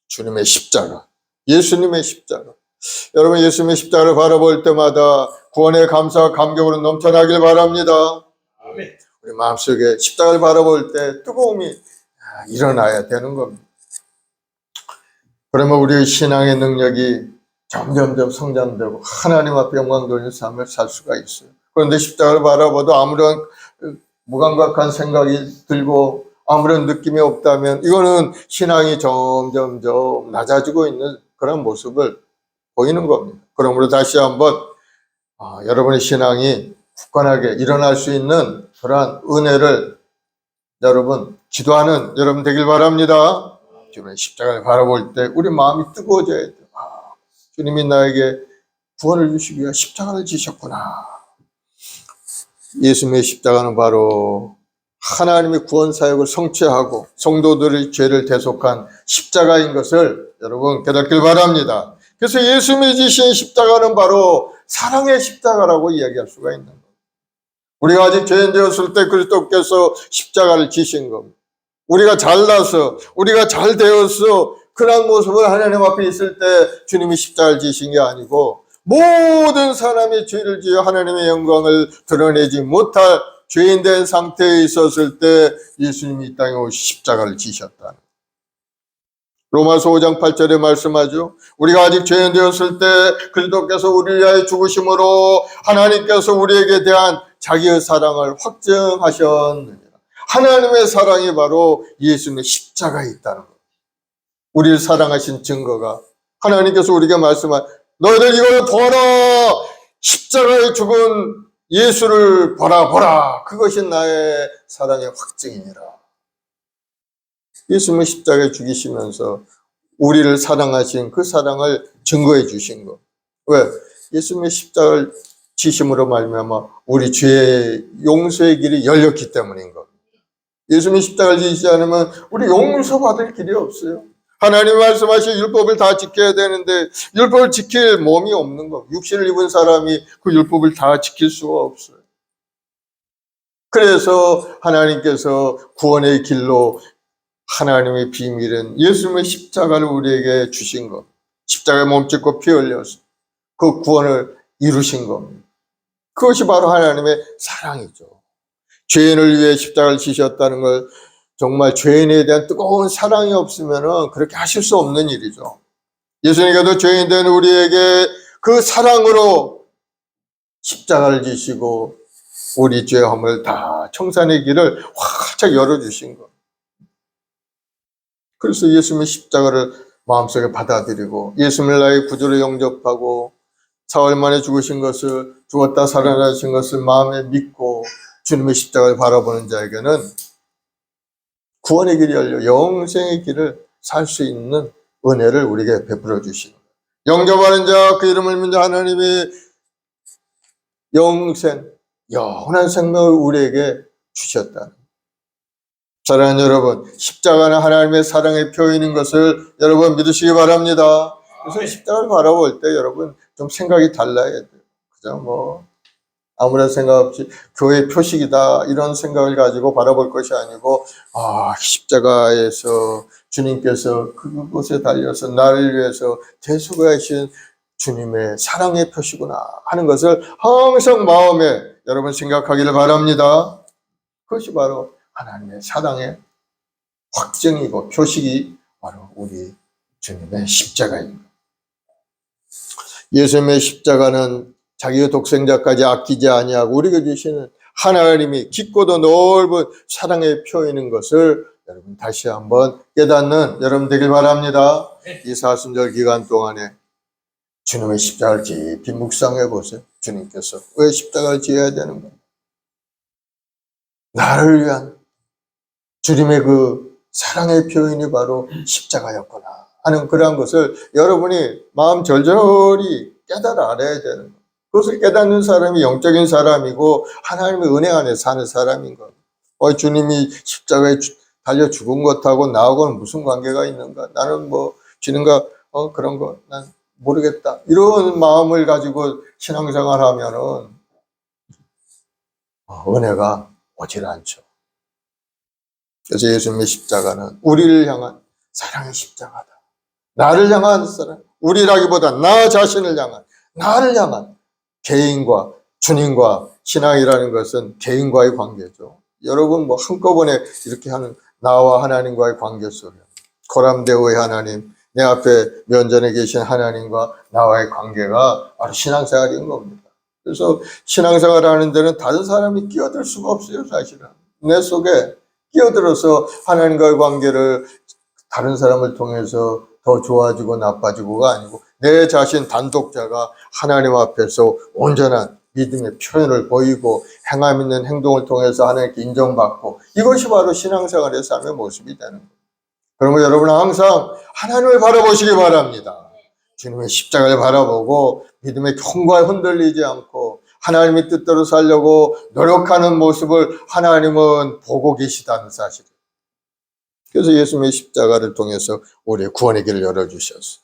주님의 십자가, 예수님의 십자가. 여러분 예수님의 십자가를 바라볼 때마다 구원의 감사와 감격으로 넘쳐나길 바랍니다. 아멘. 우리 마음속에 십자가를 바라볼 때 뜨거움이 일어나야 되는 겁니다. 그러면 우리의 신앙의 능력이 점점점 성장되고 하나님 앞에 영광 돌리는 삶을 살 수가 있어요. 그런데 십자가를 바라봐도 아무런 무감각한 생각이 들고 아무런 느낌이 없다면 이거는 신앙이 점점점 낮아지고 있는 그런 모습을 보이는 겁니다. 그러므로 다시 한번 여러분의 신앙이 굳건하게 일어날 수 있는 그러한 은혜를 여러분 기도하는 여러분 되길 바랍니다. 주님의 십자가를 바라볼 때 우리 마음이 뜨거워져야 돼요. 주님이 나에게 구원을 주시기 위해 십자가를 지셨구나. 예수님의 십자가는 바로 하나님의 구원 사역을 성취하고 성도들의 죄를 대속한 십자가인 것을 여러분 깨닫길 바랍니다. 그래서 예수님이 지신 십자가는 바로 사랑의 십자가라고 이야기할 수가 있는 겁니다. 우리가 아직 죄인 되었을 때 그리스도께서 십자가를 지신 겁니다. 우리가 잘나서 우리가 잘 되어서 그런 모습을 하나님 앞에 있을 때 주님이 십자가를 지신 게 아니고 모든 사람이 죄를 지어 하나님의 영광을 드러내지 못할 죄인 된 상태에 있었을 때 예수님이 이 땅에 오시 십자가를 지셨다. 로마서 5장 8절에 말씀하죠. 우리가 아직 죄인 되었을 때 그리스도께서 우리를 위하여 죽으심으로 하나님께서 우리에게 대한 자기의 사랑을 확증하셨느니라. 하나님의 사랑이 바로 예수님의 십자가에 있다는 것. 우리를 사랑하신 증거가 하나님께서 우리에게 말씀한 너희들 이걸 보라. 십자가에 죽은 예수를 보라. 그것이 나의 사랑의 확증이니라. 예수님은 십자가에 죽이시면서 우리를 사랑하신 그 사랑을 증거해 주신 것. 왜? 예수님의 십자가를 지심으로 말미암아 우리 죄의 용서의 길이 열렸기 때문인 것. 예수님이 십자가를 지시지 않으면 우리 용서받을 길이 없어요. 하나님 말씀하신 율법을 다 지켜야 되는데 율법을 지킬 몸이 없는 것. 육신을 입은 사람이 그 율법을 다 지킬 수가 없어요. 그래서 하나님께서 구원의 길로 하나님의 비밀은 예수님의 십자가를 우리에게 주신 것. 십자가에 몸짓고 피 흘려서 그 구원을 이루신 겁니다. 그것이 바로 하나님의 사랑이죠. 죄인을 위해 십자가를 지셨다는 걸 정말 죄인에 대한 뜨거운 사랑이 없으면 그렇게 하실 수 없는 일이죠. 예수님께서 죄인 된 우리에게 그 사랑으로 십자가를 지시고 우리 죄함을 다 청산의 길을 활짝 열어주신 것. 그래서 예수님의 십자가를 마음속에 받아들이고 예수님을 나의 구주로 영접하고 사흘 만에 죽으신 것을 죽었다 살아나신 것을 마음에 믿고 주님의 십자가를 바라보는 자에게는 구원의 길이 열려 영생의 길을 살 수 있는 은혜를 우리에게 베풀어 주시는 거예요. 영접하는 자 그 이름을 믿는 하나님의 영생, 영원한 생명을 우리에게 주셨다. 사랑하는 여러분, 십자가는 하나님의 사랑의 표현인 것을 여러분 믿으시기 바랍니다. 그래서 십자가를 바라볼 때 여러분 좀 생각이 달라야 돼요. 그죠? 아무런 생각 없이 교회 표식이다 이런 생각을 가지고 바라볼 것이 아니고 십자가에서 주님께서 그곳에 달려서 나를 위해서 대속하신 주님의 사랑의 표시구나 하는 것을 항상 마음에 여러분 생각하기를 바랍니다. 그것이 바로 하나님의 사랑의 확증이고 표식이 바로 우리 주님의 십자가입니다. 예수님의 십자가는 자기의 독생자까지 아끼지 아니하고 우리에게 주시는 하나님이 깊고도 넓은 사랑의 표현인 것을 여러분 다시 한번 깨닫는 여러분 되길 바랍니다. 이 사순절 기간 동안에 주님의 십자가를 깊이 묵상해 보세요. 주님께서 왜 십자가를 지어야 되는가? 나를 위한 주님의 그 사랑의 표현이 바로 십자가였구나 하는 그러한 것을 여러분이 마음 절절히 깨달아 알아야 되는 거예요. 그것을 깨닫는 사람이 영적인 사람이고 하나님의 은혜 안에 사는 사람인 겁니다. 주님이 십자가에 달려 죽은 것하고 나하고는 무슨 관계가 있는가? 나는 주님과 그런 거 난 모르겠다. 이런 마음을 가지고 신앙생활 하면은 은혜가 오질 않죠. 그래서 예수님의 십자가는 우리를 향한 사랑의 십자가다. 나를 향한 사랑, 우리라기보다 나 자신을 향한, 나를 향한 개인과 주님과 신앙이라는 것은 개인과의 관계죠. 여러분 한꺼번에 이렇게 하는 나와 하나님과의 관계 속에 코람데오의 하나님, 내 앞에 면전에 계신 하나님과 나와의 관계가 바로 신앙생활인 겁니다. 그래서 신앙생활 하는 데는 다른 사람이 끼어들 수가 없어요. 사실은 내 속에 끼어들어서 하나님과의 관계를 다른 사람을 통해서 더 좋아지고 나빠지고가 아니고 내 자신 단독자가 하나님 앞에서 온전한 믿음의 표현을 보이고 행함 있는 행동을 통해서 하나님께 인정받고 이것이 바로 신앙생활의 삶의 모습이 되는 거예요. 그러면 여러분은 항상 하나님을 바라보시기 바랍니다. 주님의 십자가를 바라보고 믿음의 경과에 흔들리지 않고 하나님의 뜻대로 살려고 노력하는 모습을 하나님은 보고 계시다는 사실이에요. 그래서 예수님의 십자가를 통해서 우리의 구원의 길을 열어주셨어요.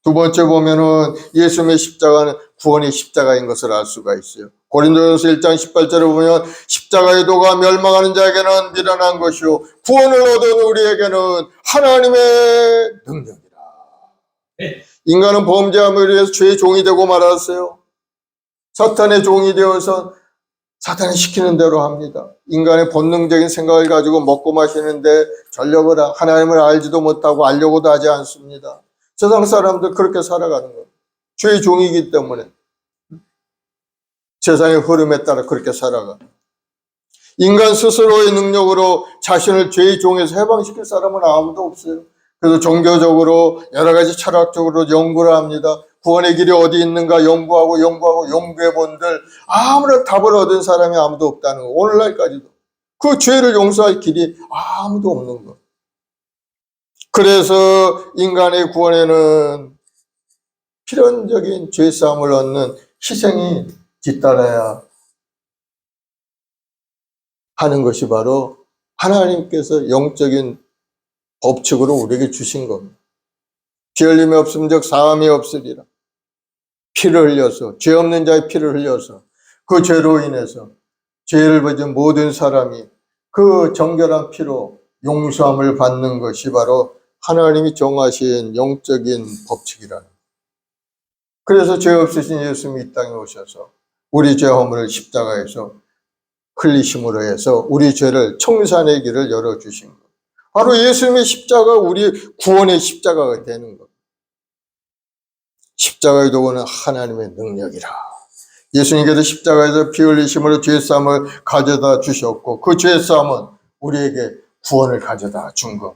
두 번째 보면은 예수님의 십자가는 구원의 십자가인 것을 알 수가 있어요. 고린도전서 1장 18절에 보면 십자가의 도가 멸망하는 자에게는 미련한 것이요 구원을 얻은 우리에게는 하나님의 능력이라. 인간은 범죄함을 위해서 죄의 종이 되고 말았어요. 사탄의 종이 되어서 사탄이 시키는 대로 합니다. 인간의 본능적인 생각을 가지고 먹고 마시는데 전력을 하나님을 알지도 못하고 알려고도 하지 않습니다. 세상 사람들 그렇게 살아가는 거예요. 죄의 종이기 때문에 세상의 흐름에 따라 그렇게 살아가. 인간 스스로의 능력으로 자신을 죄의 종에서 해방시킬 사람은 아무도 없어요. 그래서 종교적으로 여러 가지 철학적으로 연구를 합니다. 구원의 길이 어디 있는가 연구하고 연구해 본들 아무런 답을 얻은 사람이 아무도 없다는 거. 오늘날까지도 그 죄를 용서할 길이 아무도 없는 거. 그래서 인간의 구원에는 필연적인 죄싸움을 얻는 희생이 뒤따라야 하는 것이 바로 하나님께서 영적인 법칙으로 우리에게 주신 겁니다. 피 흘림이 없음즉 사함이 없으리라. 피를 흘려서, 죄 없는 자의 피를 흘려서 그 죄로 인해서 죄를 벌진 모든 사람이 그 정결한 피로 용서함을 받는 것이 바로 하나님이 정하신 영적인 법칙이라는 거예요. 그래서 죄 없으신 예수님이 이 땅에 오셔서 우리 죄 허물을 십자가에서 흘리심으로 해서 우리 죄를 청산의 길을 열어주신 것. 바로 예수님의 십자가 우리 구원의 십자가가 되는 것. 십자가의 도구는 하나님의 능력이라. 예수님께서 십자가에서 피 흘리심으로 죄사함을 가져다 주셨고 그 죄사함은 우리에게 구원을 가져다 준 것.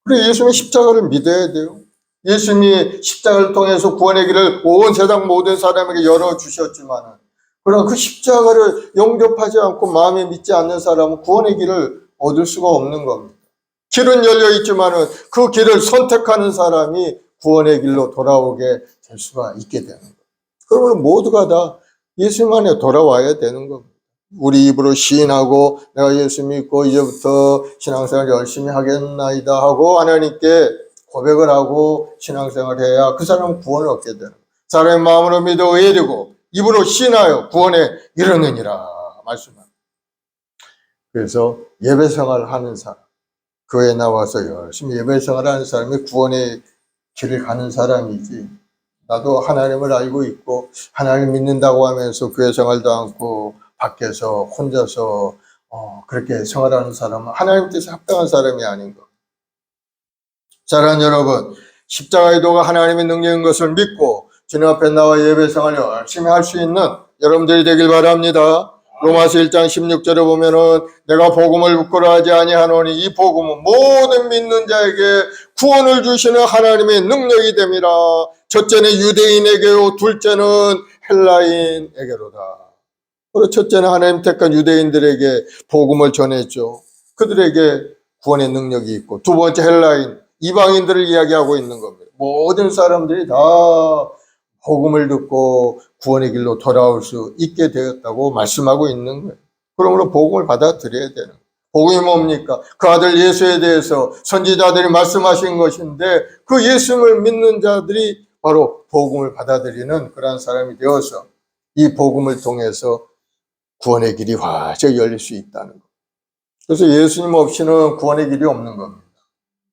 그래 예수님의 십자가를 믿어야 돼요. 예수님이 십자가를 통해서 구원의 길을 온 세상 모든 사람에게 열어주셨지만 그러나 그 십자가를 영접하지 않고 마음에 믿지 않는 사람은 구원의 길을 얻을 수가 없는 겁니다. 길은 열려있지만 그 길을 선택하는 사람이 구원의 길로 돌아오게 될 수가 있게 되는 거예요. 그러면 모두가 다 예수님 안에 돌아와야 되는 겁니다. 우리 입으로 시인하고 내가 예수 믿고 이제부터 신앙생활 열심히 하겠나이다 하고 하나님께 고백을 하고 신앙생활을 해야 그 사람은 구원을 얻게 되는 거예요. 사람의 마음으로 믿어 의리고 입으로 시인하여 구원에 이르느니라 말씀합니다. 그래서 예배생활을 하는 사람, 교회에 나와서 열심히 예배생활을 하는 사람이 구원의 길을 가는 사람이지, 나도 하나님을 알고 있고 하나님 믿는다고 하면서 교회 생활도 않고 밖에서 혼자서 그렇게 생활하는 사람은 하나님께서 합당한 사람이 아닌 것. 사랑하는 여러분, 십자가의 도가 하나님의 능력인 것을 믿고 주님 앞에 나와 예배 생활을 열심히 할 수 있는 여러분들이 되길 바랍니다. 로마서 1장 16절에 보면은 내가 복음을 부끄러워하지 아니하노니 이 복음은 모든 믿는 자에게 구원을 주시는 하나님의 능력이 됨이라. 첫째는 유대인에게요 둘째는 헬라인에게로다. 그리고 첫째는 하나님 택한 유대인들에게 복음을 전했죠. 그들에게 구원의 능력이 있고, 두 번째 헬라인, 이방인들을 이야기하고 있는 겁니다. 모든 사람들이 다 복음을 듣고 구원의 길로 돌아올 수 있게 되었다고 말씀하고 있는 거예요. 그러므로 복음을 받아들여야 되는 거예요. 복음이 뭡니까? 그 아들 예수에 대해서 선지자들이 말씀하신 것인데 그 예수를 믿는 자들이 바로 복음을 받아들이는 그러한 사람이 되어서 이 복음을 통해서 구원의 길이 활짝 열릴 수 있다는 것. 그래서 예수님 없이는 구원의 길이 없는 겁니다.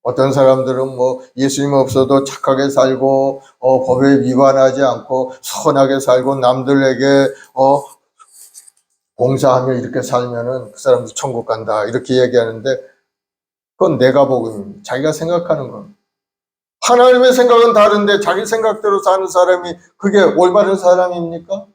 어떤 사람들은 예수님 없어도 착하게 살고 법에 위반하지 않고 선하게 살고 남들에게 봉사하며 이렇게 살면은 그 사람도 천국 간다 이렇게 얘기하는데 그건 내가 복음입니다. 자기가 생각하는 겁니다. 하나님의 생각은 다른데 자기 생각대로 사는 사람이 그게 올바른 사람입니까?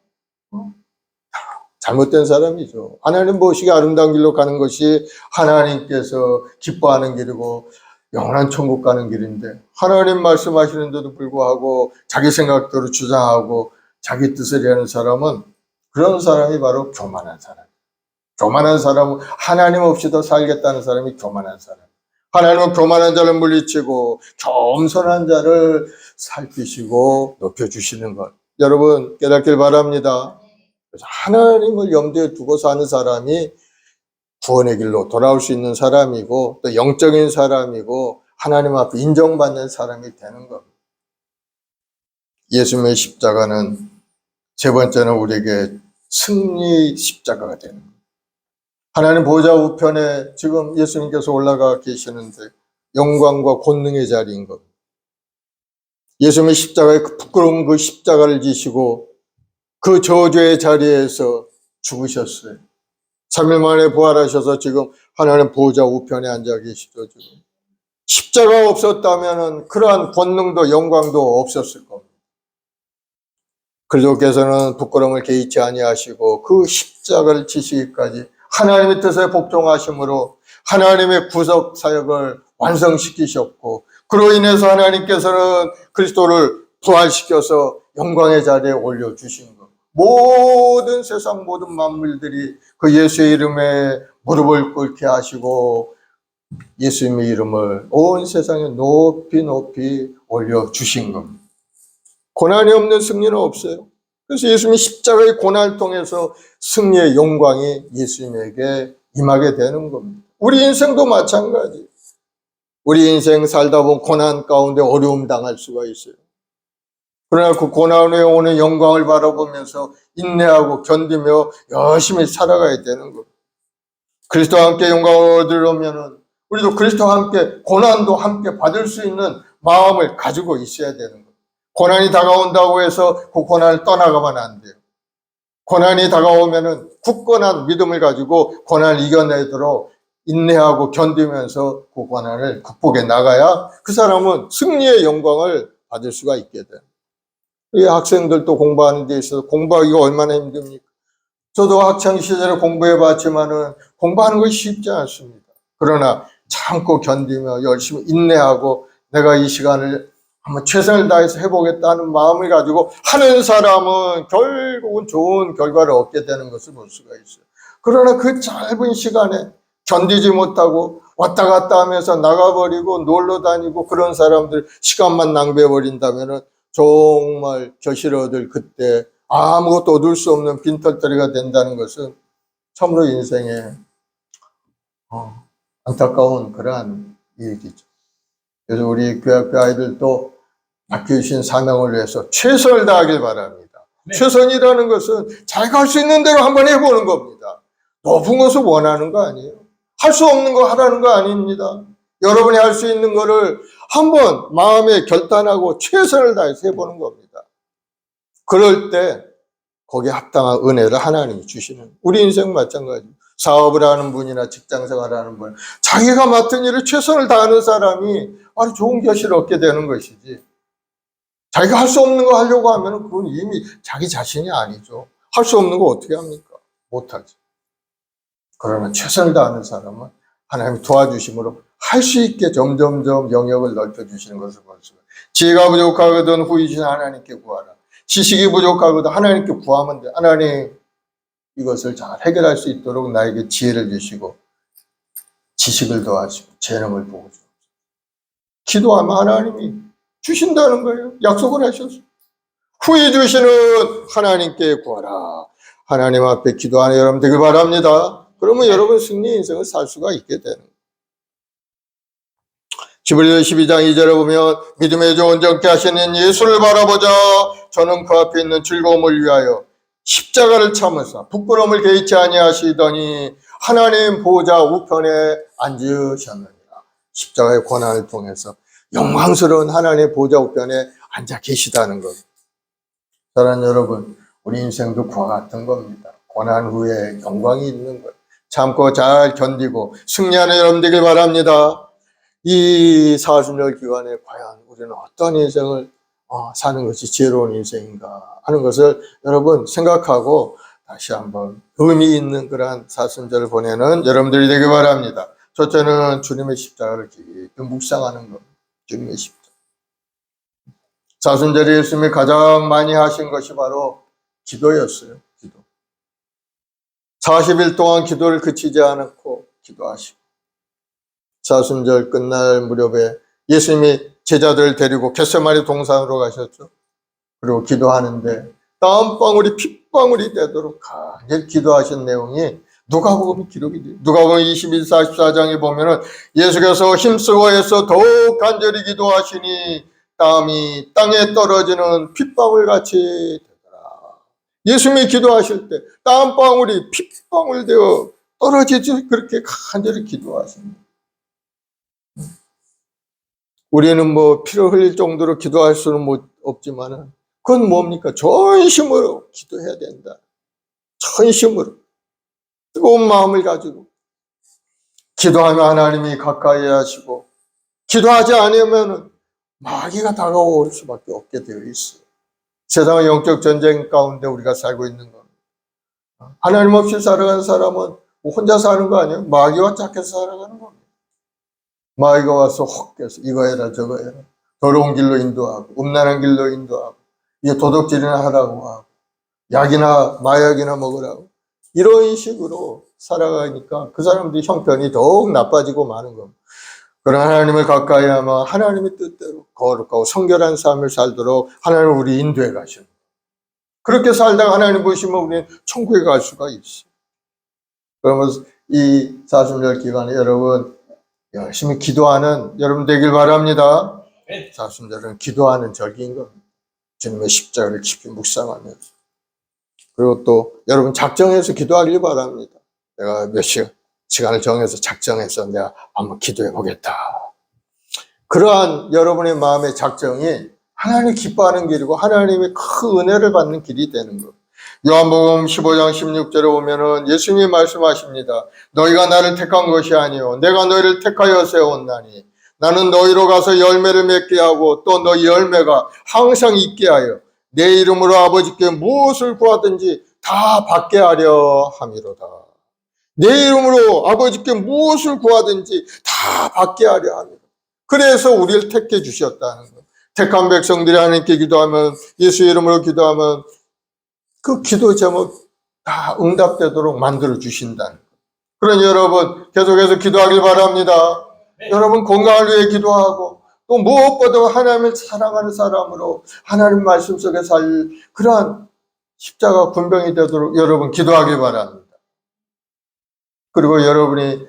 잘못된 사람이죠. 하나님 보시기에 아름다운 길로 가는 것이 하나님께서 기뻐하는 길이고 영원한 천국 가는 길인데 하나님 말씀하시는데도 불구하고 자기 생각대로 주장하고 자기 뜻을 하는 사람은 그런 사람이 바로 교만한 사람. 교만한 사람은 하나님 없이도 살겠다는 사람이 교만한 사람. 하나님은 교만한 자를 물리치고 겸손한 자를 살피시고 높여주시는 것. 여러분 깨닫길 바랍니다. 하나님을 염두에 두고 사는 사람이 구원의 길로 돌아올 수 있는 사람이고 또 영적인 사람이고 하나님 앞에 인정받는 사람이 되는 겁니다. 예수님의 십자가는 세 번째는 우리에게 승리 십자가가 되는 거예요. 하나님 보좌 우편에 지금 예수님께서 올라가 계시는데 영광과 권능의 자리인 겁니다. 예수님의 십자가에 그 부끄러운 그 십자가를 지시고 그 저주의 자리에서 죽으셨어요. 3일 만에 부활하셔서 지금 하나님 보좌 우편에 앉아 계시죠. 지금. 십자가 없었다면 그러한 권능도 영광도 없었을 겁니다. 그리스도께서는 부끄러움을 개의치 아니하시고 그 십자가를 지시기까지 하나님의 뜻에 복종하심으로 하나님의 구속 사역을 완성시키셨고, 그로 인해서 하나님께서는 그리스도를 부활시켜서 영광의 자리에 올려주신 것. 모든 세상 모든 만물들이 그 예수의 이름에 무릎을 꿇게 하시고 예수님의 이름을 온 세상에 높이 높이 올려주신 겁니다. 고난이 없는 승리는 없어요. 그래서 예수님이 십자가의 고난을 통해서 승리의 영광이 예수님에게 임하게 되는 겁니다. 우리 인생도 마찬가지. 우리 인생 살다 보면 고난 가운데 어려움 당할 수가 있어요. 그러나 그 고난 후에 오는 영광을 바라보면서 인내하고 견디며 열심히 살아가야 되는 겁니다. 그리스도와 함께 영광을 얻으려면 우리도 그리스도와 함께 고난도 함께 받을 수 있는 마음을 가지고 있어야 되는 거예요. 고난이 다가온다고 해서 그 고난을 떠나가면 안 돼요. 고난이 다가오면은 굳건한 믿음을 가지고 고난을 이겨내도록 인내하고 견디면서 그 고난을 극복해 나가야 그 사람은 승리의 영광을 받을 수가 있게 돼요. 이 학생들도 공부하는 데 있어서 공부하기가 얼마나 힘듭니까? 저도 학창 시절에 공부해 봤지만은 공부하는 것이 쉽지 않습니다. 그러나 참고 견디며 열심히 인내하고 내가 이 시간을 한번 최선을 다해서 해보겠다는 마음을 가지고 하는 사람은 결국은 좋은 결과를 얻게 되는 것을 볼 수가 있어요. 그러나 그 짧은 시간에 견디지 못하고 왔다 갔다 하면서 나가버리고 놀러 다니고 그런 사람들 시간만 낭비해버린다면 정말 결실을 얻을 그때 아무것도 얻을 수 없는 빈털터리가 된다는 것은 참으로 인생에 안타까운 그러한 일이죠. 그래서 우리 교회학교 아이들도 맡겨주신 사명을 위해서 최선을 다하길 바랍니다. 네. 최선이라는 것은 자기가 할 수 있는 대로 한번 해보는 겁니다. 높은 것을 원하는 거 아니에요. 할 수 없는 거 하라는 거 아닙니다. 여러분이 할 수 있는 거를 한번 마음에 결단하고 최선을 다해서 해보는 겁니다. 그럴 때 거기에 합당한 은혜를 하나님이 주시는, 우리 인생 마찬가지. 사업을 하는 분이나 직장생활을 하는 분, 자기가 맡은 일을 최선을 다하는 사람이 아주 좋은 결실을 얻게 되는 것이지, 자기가 할 수 없는 거 하려고 하면 그건 이미 자기 자신이 아니죠. 할 수 없는 거 어떻게 합니까? 못하지. 그러나 최선을 다하는 사람은 하나님이 도와주심으로 할 수 있게 점점점 영역을 넓혀주시는 것을 볼 수가 있어요. 지혜가 부족하거든 후이신 하나님께 구하라. 지식이 부족하거든 하나님께 구하면 돼. 하나님 이것을 잘 해결할 수 있도록 나에게 지혜를 주시고 지식을 더하시고 재능을 보고 주옵소서. 기도하면 하나님이 주신다는 거예요. 약속을 하셨어요. 후히 주시는 하나님께 구하라. 하나님 앞에 기도하는 여러분 되길 바랍니다. 그러면 여러분 승리 인생을 살 수가 있게 되는 거예요. 히브리서 12장 2절에 보면 믿음의 주 온전케 하시는 예수를 바라보자. 저는 그 앞에 있는 즐거움을 위하여 십자가를 참으사 부끄러움을 개의치 아니하시더니 하나님 보좌 우편에 앉으셨느니라. 십자가의 고난을 통해서 영광스러운 하나님의 보좌 우편에 앉아 계시다는 것. 사랑하는 여러분, 우리 인생도 그와 같은 겁니다. 고난 후에 영광이 있는 것. 참고 잘 견디고 승리하는 여러분 되길 바랍니다. 이 40년 기간에 과연 우리는 어떤 인생을 사는 것이 지혜로운 인생인가 하는 것을 여러분 생각하고 다시 한번 의미 있는 그러한 사순절을 보내는 여러분들이 되길 바랍니다. 첫째는 주님의 십자가를 깊이 묵상하는 것. 주님의 십자가. 사순절에 예수님이 가장 많이 하신 것이 바로 기도였어요. 기도. 40일 동안 기도를 그치지 않고 기도하시고 사순절 끝날 무렵에 예수님이 제자들을 데리고 겟세마네 동산으로 가셨죠. 그리고 기도하는데 땀방울이 핏방울이 되도록 간절히 기도하신 내용이 누가복음 기록이 돼요. 누가복음 21, 44장에 보면은 예수께서 힘쓰고 해서 더욱 간절히 기도하시니 땀이 땅에 떨어지는 핏방울 같이 되더라. 예수님이 기도하실 때 땀방울이 핏방울 되어 떨어지지 그렇게 간절히 기도하십니다. 우리는 뭐 피를 흘릴 정도로 기도할 수는 없지만은 그건 뭡니까? 전심으로 기도해야 된다. 전심으로 뜨거운 마음을 가지고 기도하면 하나님이 가까이 하시고, 기도하지 않으면 마귀가 다가올 수밖에 없게 되어 있어요. 세상의 영적 전쟁 가운데 우리가 살고 있는 겁니다. 하나님 없이 살아가는 사람은 혼자 사는 거 아니에요? 마귀와 짝해서 살아가는 겁니다. 마귀가 와서 혹해서 이거 해라 저거 해라, 더러운 길로 인도하고 음란한 길로 인도하고, 이게 도둑질이나 하라고 하고, 약이나 마약이나 먹으라고, 이런 식으로 살아가니까 그 사람들이 형편이 더욱 나빠지고 마는 겁니다. 그러나 하나님을 가까이 하면 하나님의 뜻대로 거룩하고 성결한 삶을 살도록 하나님은 우리 인도해 가십니다. 그렇게 살다가 하나님 보시면 우리는 천국에 갈 수가 있어요. 그러면 이 40절 기간에 여러분 열심히 기도하는 여러분 되길 바랍니다. 40절은 기도하는 절기인 겁니다. 주님의 십자가를 깊이 묵상하면서. 그리고 또 여러분 작정해서 기도하길 바랍니다. 내가 몇 시간을 정해서 작정해서 내가 한번 기도해 보겠다. 그러한 여러분의 마음의 작정이 하나님이 기뻐하는 길이고 하나님의 큰 은혜를 받는 길이 되는 것. 요한복음 15장 16절에 보면은 예수님이 말씀하십니다. 너희가 나를 택한 것이 아니요 내가 너희를 택하여 세웠나니 나는 너희로 가서 열매를 맺게 하고 또 너희 열매가 항상 있게 하여 내 이름으로 아버지께 무엇을 구하든지 다 받게 하려 함이로다. 내 이름으로 아버지께 무엇을 구하든지 다 받게 하려 합니다. 그래서 우리를 택해 주셨다는 것. 택한 백성들이 하나님께 기도하면, 예수 이름으로 기도하면 그 기도 제목 다 응답되도록 만들어 주신다는 것. 그러니 여러분 계속해서 기도하길 바랍니다. 여러분 건강을 위해 기도하고 또 무엇보다 하나님을 사랑하는 사람으로 하나님 말씀 속에 살 그러한 십자가 군병이 되도록 여러분 기도하길 바랍니다. 그리고 여러분이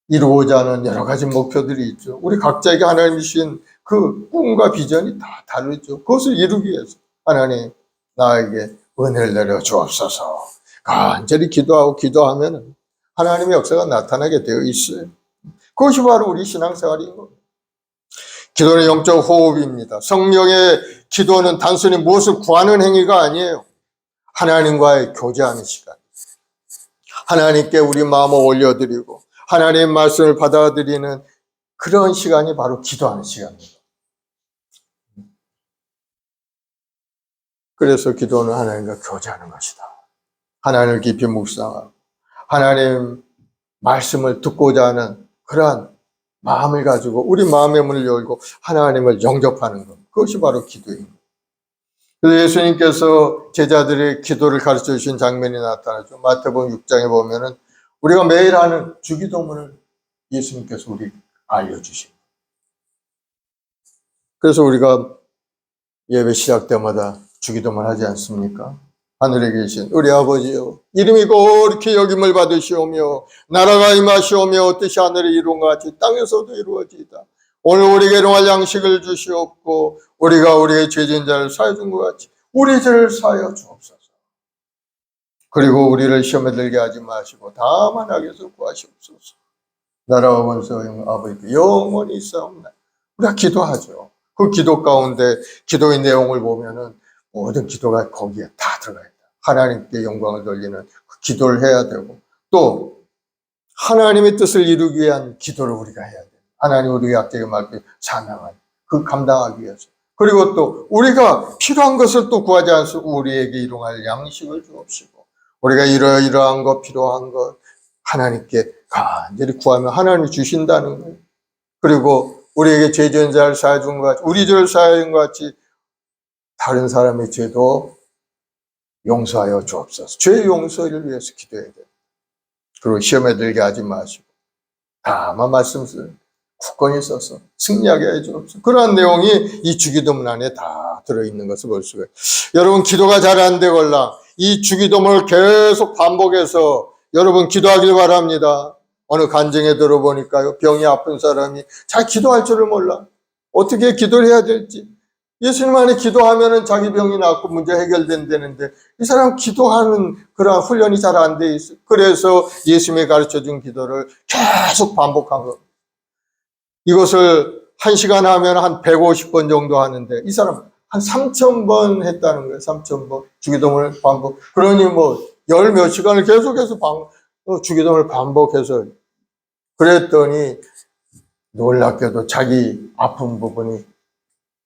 이루고자 하는 여러 가지 목표들이 있죠. 우리 각자에게 하나님이 주신 그 꿈과 비전이 다 다르죠. 그것을 이루기 위해서 하나님 나에게 은혜를 내려 주옵소서. 간절히 기도하고 기도하면 하나님의 역사가 나타나게 되어 있어요. 그것이 바로 우리 신앙생활인 겁니다. 기도는 영적 호흡입니다. 성령의 기도는 단순히 무엇을 구하는 행위가 아니에요. 하나님과의 교제하는 시간. 하나님께 우리 마음을 올려드리고 하나님의 말씀을 받아들이는 그런 시간이 바로 기도하는 시간입니다. 그래서 기도는 하나님과 교제하는 것이다. 하나님을 깊이 묵상하고 하나님 말씀을 듣고자 하는 그러한 마음을 가지고 우리 마음의 문을 열고 하나님을 영접하는 것. 그것이 바로 기도입니다. 그래서 예수님께서 제자들의 기도를 가르쳐 주신 장면이 나타나죠. 마태복음 6장에 보면은 우리가 매일 하는 주기도문을 예수님께서 우리 알려주십니다. 그래서 우리가 예배 시작 때마다 주기도문 하지 않습니까? 하늘에 계신 우리 아버지여, 이름이 거룩히 여김을 받으시오며 나라가 임하시오며 뜻이 하늘에 이룬 것 같이 땅에서도 이루어지이다. 오늘 우리에게 일용할 양식을 주시옵고 우리가 우리의 죄진 자를 사하여 준 것 같이 우리 죄를 사하여 주옵소서. 그리고 우리를 시험에 들게 하지 마시고 다만 악에서 구하시옵소서. 나라와 권세와 아버지께 영원히 있사옵나이다. 우리가 기도하죠. 그 기도 가운데 기도의 내용을 보면은 모든 기도가 거기에 다 들어가 있다. 하나님께 영광을 돌리는 그 기도를 해야 되고 또 하나님의 뜻을 이루기 위한 기도를 우리가 해야 돼요. 하나님 우리 약속에 맞게 사명하는 그 감당하기 위해서. 그리고 또 우리가 필요한 것을 또 구하지 않고 우리에게 일용할 양식을 주옵시고 우리가 이러한 것 필요한 것 하나님께 간절히 구하면 하나님이 주신다는 거예요. 그리고 우리에게 죄 지은 자를 사하여 준 것 같이 우리 죄를 사하여 준 것 같이 다른 사람의 죄도 용서하여 주옵소서. 죄 용서를 위해서 기도해야 돼요. 그리고 시험에 들게 하지 마시고 다만 말씀을 굳건히 써서 승리하게 해 주옵소서. 그러한 내용이 이 주기도문 안에 다 들어있는 것을 볼 수가 있어요. 여러분 기도가 잘 안 되거나 이 주기도문을 계속 반복해서 여러분 기도하길 바랍니다. 어느 간증에 들어보니까요, 병이 아픈 사람이 잘 기도할 줄을 몰라. 어떻게 기도를 해야 될지 예수님 안에 기도하면은 자기 병이 낫고 문제 해결된다는데 이 사람 기도하는 그런 훈련이 잘 안 돼 있어요. 그래서 예수님이 가르쳐준 기도를 계속 반복한 거. 이것을 1시간 하면 한 150번 정도 하는데 이 사람 한 3,000번 했다는 거예요. 3,000번 주기도문을 반복. 그러니 뭐 열 몇 시간을 계속해서 주기도문을 반복해서 그랬더니 놀랍게도 자기 아픈 부분이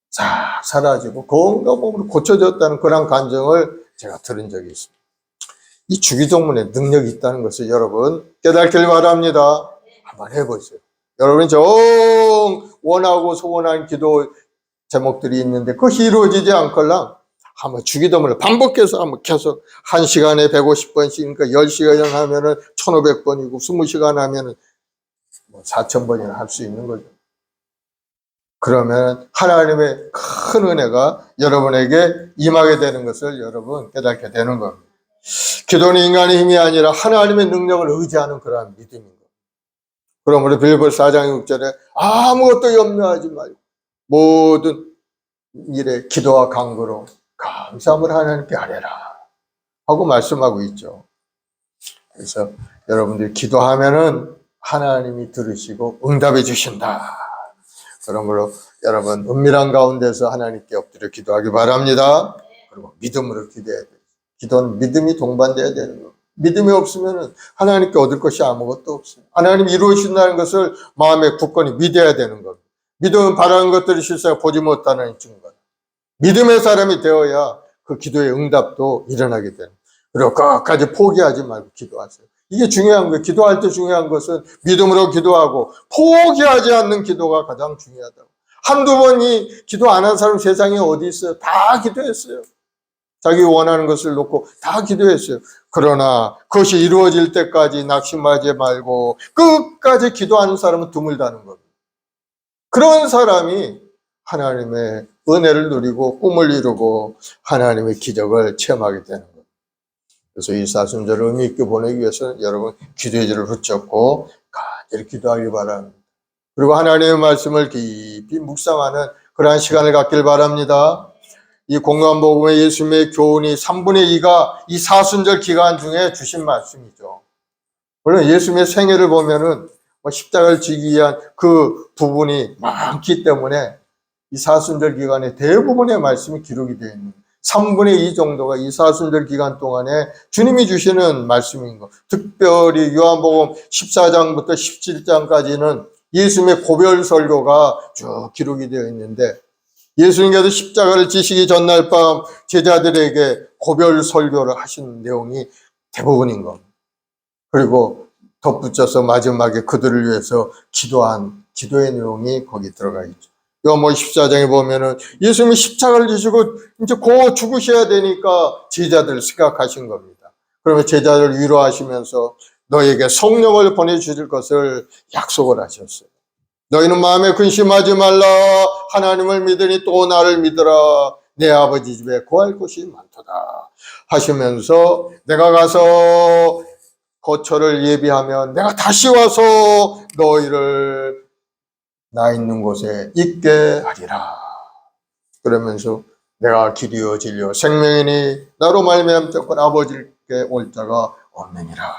싹 사라지고 건강 몸으로 고쳐졌다는 그런 간증을 제가 들은 적이 있습니다. 이 주기도문에 능력이 있다는 것을 여러분 깨닫길 바랍니다. 한번 해보세요. 여러분이 정 원하고 소원한 기도 제목들이 있는데 그것이 이루어지지 않걸랑 한번 주기도문을 반복해서 한번 계속 1시간에 150번씩 그러니까 10시간 하면은 1,500번이고 20시간 하면은 4,000번이나 할 수 있는 거죠. 그러면 하나님의 큰 은혜가 여러분에게 임하게 되는 것을 여러분 깨닫게 되는 겁니다. 기도는 인간의 힘이 아니라 하나님의 능력을 의지하는 그러한 믿음인 겁니다. 그러므로 빌립보 4장 6절에 아무것도 염려하지 말고 모든 일에 기도와 간구로 감사함을 하나님께 아뢰라 하고 말씀하고 있죠. 그래서 여러분들 기도하면은 하나님이 들으시고 응답해 주신다. 그러므로 여러분 은밀한 가운데서 하나님께 엎드려 기도하기 바랍니다. 그리고 믿음으로 기도해야 돼요. 기도는 믿음이 동반돼야 되는 거예요. 믿음이 없으면 하나님께 얻을 것이 아무것도 없어요. 하나님이 이루어진다는 것을 마음에 굳건히 믿어야 되는 겁니다. 믿음은 바라는 것들이 실상 보지 못하는 증거. 믿음의 사람이 되어야 그 기도의 응답도 일어나게 되는 거예요. 그리고 끝까지 포기하지 말고 기도하세요. 이게 중요한 거예요. 기도할 때 중요한 것은 믿음으로 기도하고 포기하지 않는 기도가 가장 중요하다고. 한두 번이 기도 안 한 사람 세상에 어디 있어요? 다 기도했어요. 자기 원하는 것을 놓고 다 기도했어요. 그러나 그것이 이루어질 때까지 낙심하지 말고 끝까지 기도하는 사람은 드물다는 겁니다. 그런 사람이 하나님의 은혜를 누리고 꿈을 이루고 하나님의 기적을 체험하게 되는 겁니다. 그래서 이 사순절을 의미 있게 보내기 위해서는 여러분 기도의 질을 붙잡고 간절히 기도하기 바랍니다. 그리고 하나님의 말씀을 깊이 묵상하는 그러한 시간을 갖길 바랍니다. 이 공감복음의 예수님의 교훈이 3분의 2가 이 사순절 기간 중에 주신 말씀이죠. 물론 예수님의 생애를 보면은 십자가를 지기 위한 그 부분이 많기 때문에 이 사순절 기간에 대부분의 말씀이 기록이 되어 있는 3분의 2 정도가 이 사순절 기간 동안에 주님이 주시는 말씀인 것. 특별히 요한복음 14장부터 17장까지는 예수님의 고별 설교가 쭉 기록이 되어 있는데 예수님께서 십자가를 지시기 전날 밤 제자들에게 고별 설교를 하신 내용이 대부분인 겁니다. 그리고 덧붙여서 마지막에 그들을 위해서 기도한 기도의 내용이 거기 들어가 있죠. 요한복음 14장에 보면은 예수님이 십자가를 지시고 이제 곧 죽으셔야 되니까 제자들을 생각하신 겁니다. 그러면 제자들을 위로하시면서 너에게 성령을 보내주실 것을 약속을 하셨어요. 너희는 마음에 근심하지 말라. 하나님을 믿으니 또 나를 믿으라. 내 아버지 집에 구할 곳이 많도다 하시면서 내가 가서 거처를 예비하면 내가 다시 와서 너희를 나 있는 곳에 있게 하리라. 그러면서 내가 길이요 진리요 생명이니 나로 말미암아 아버지께 올 자가 없느니라.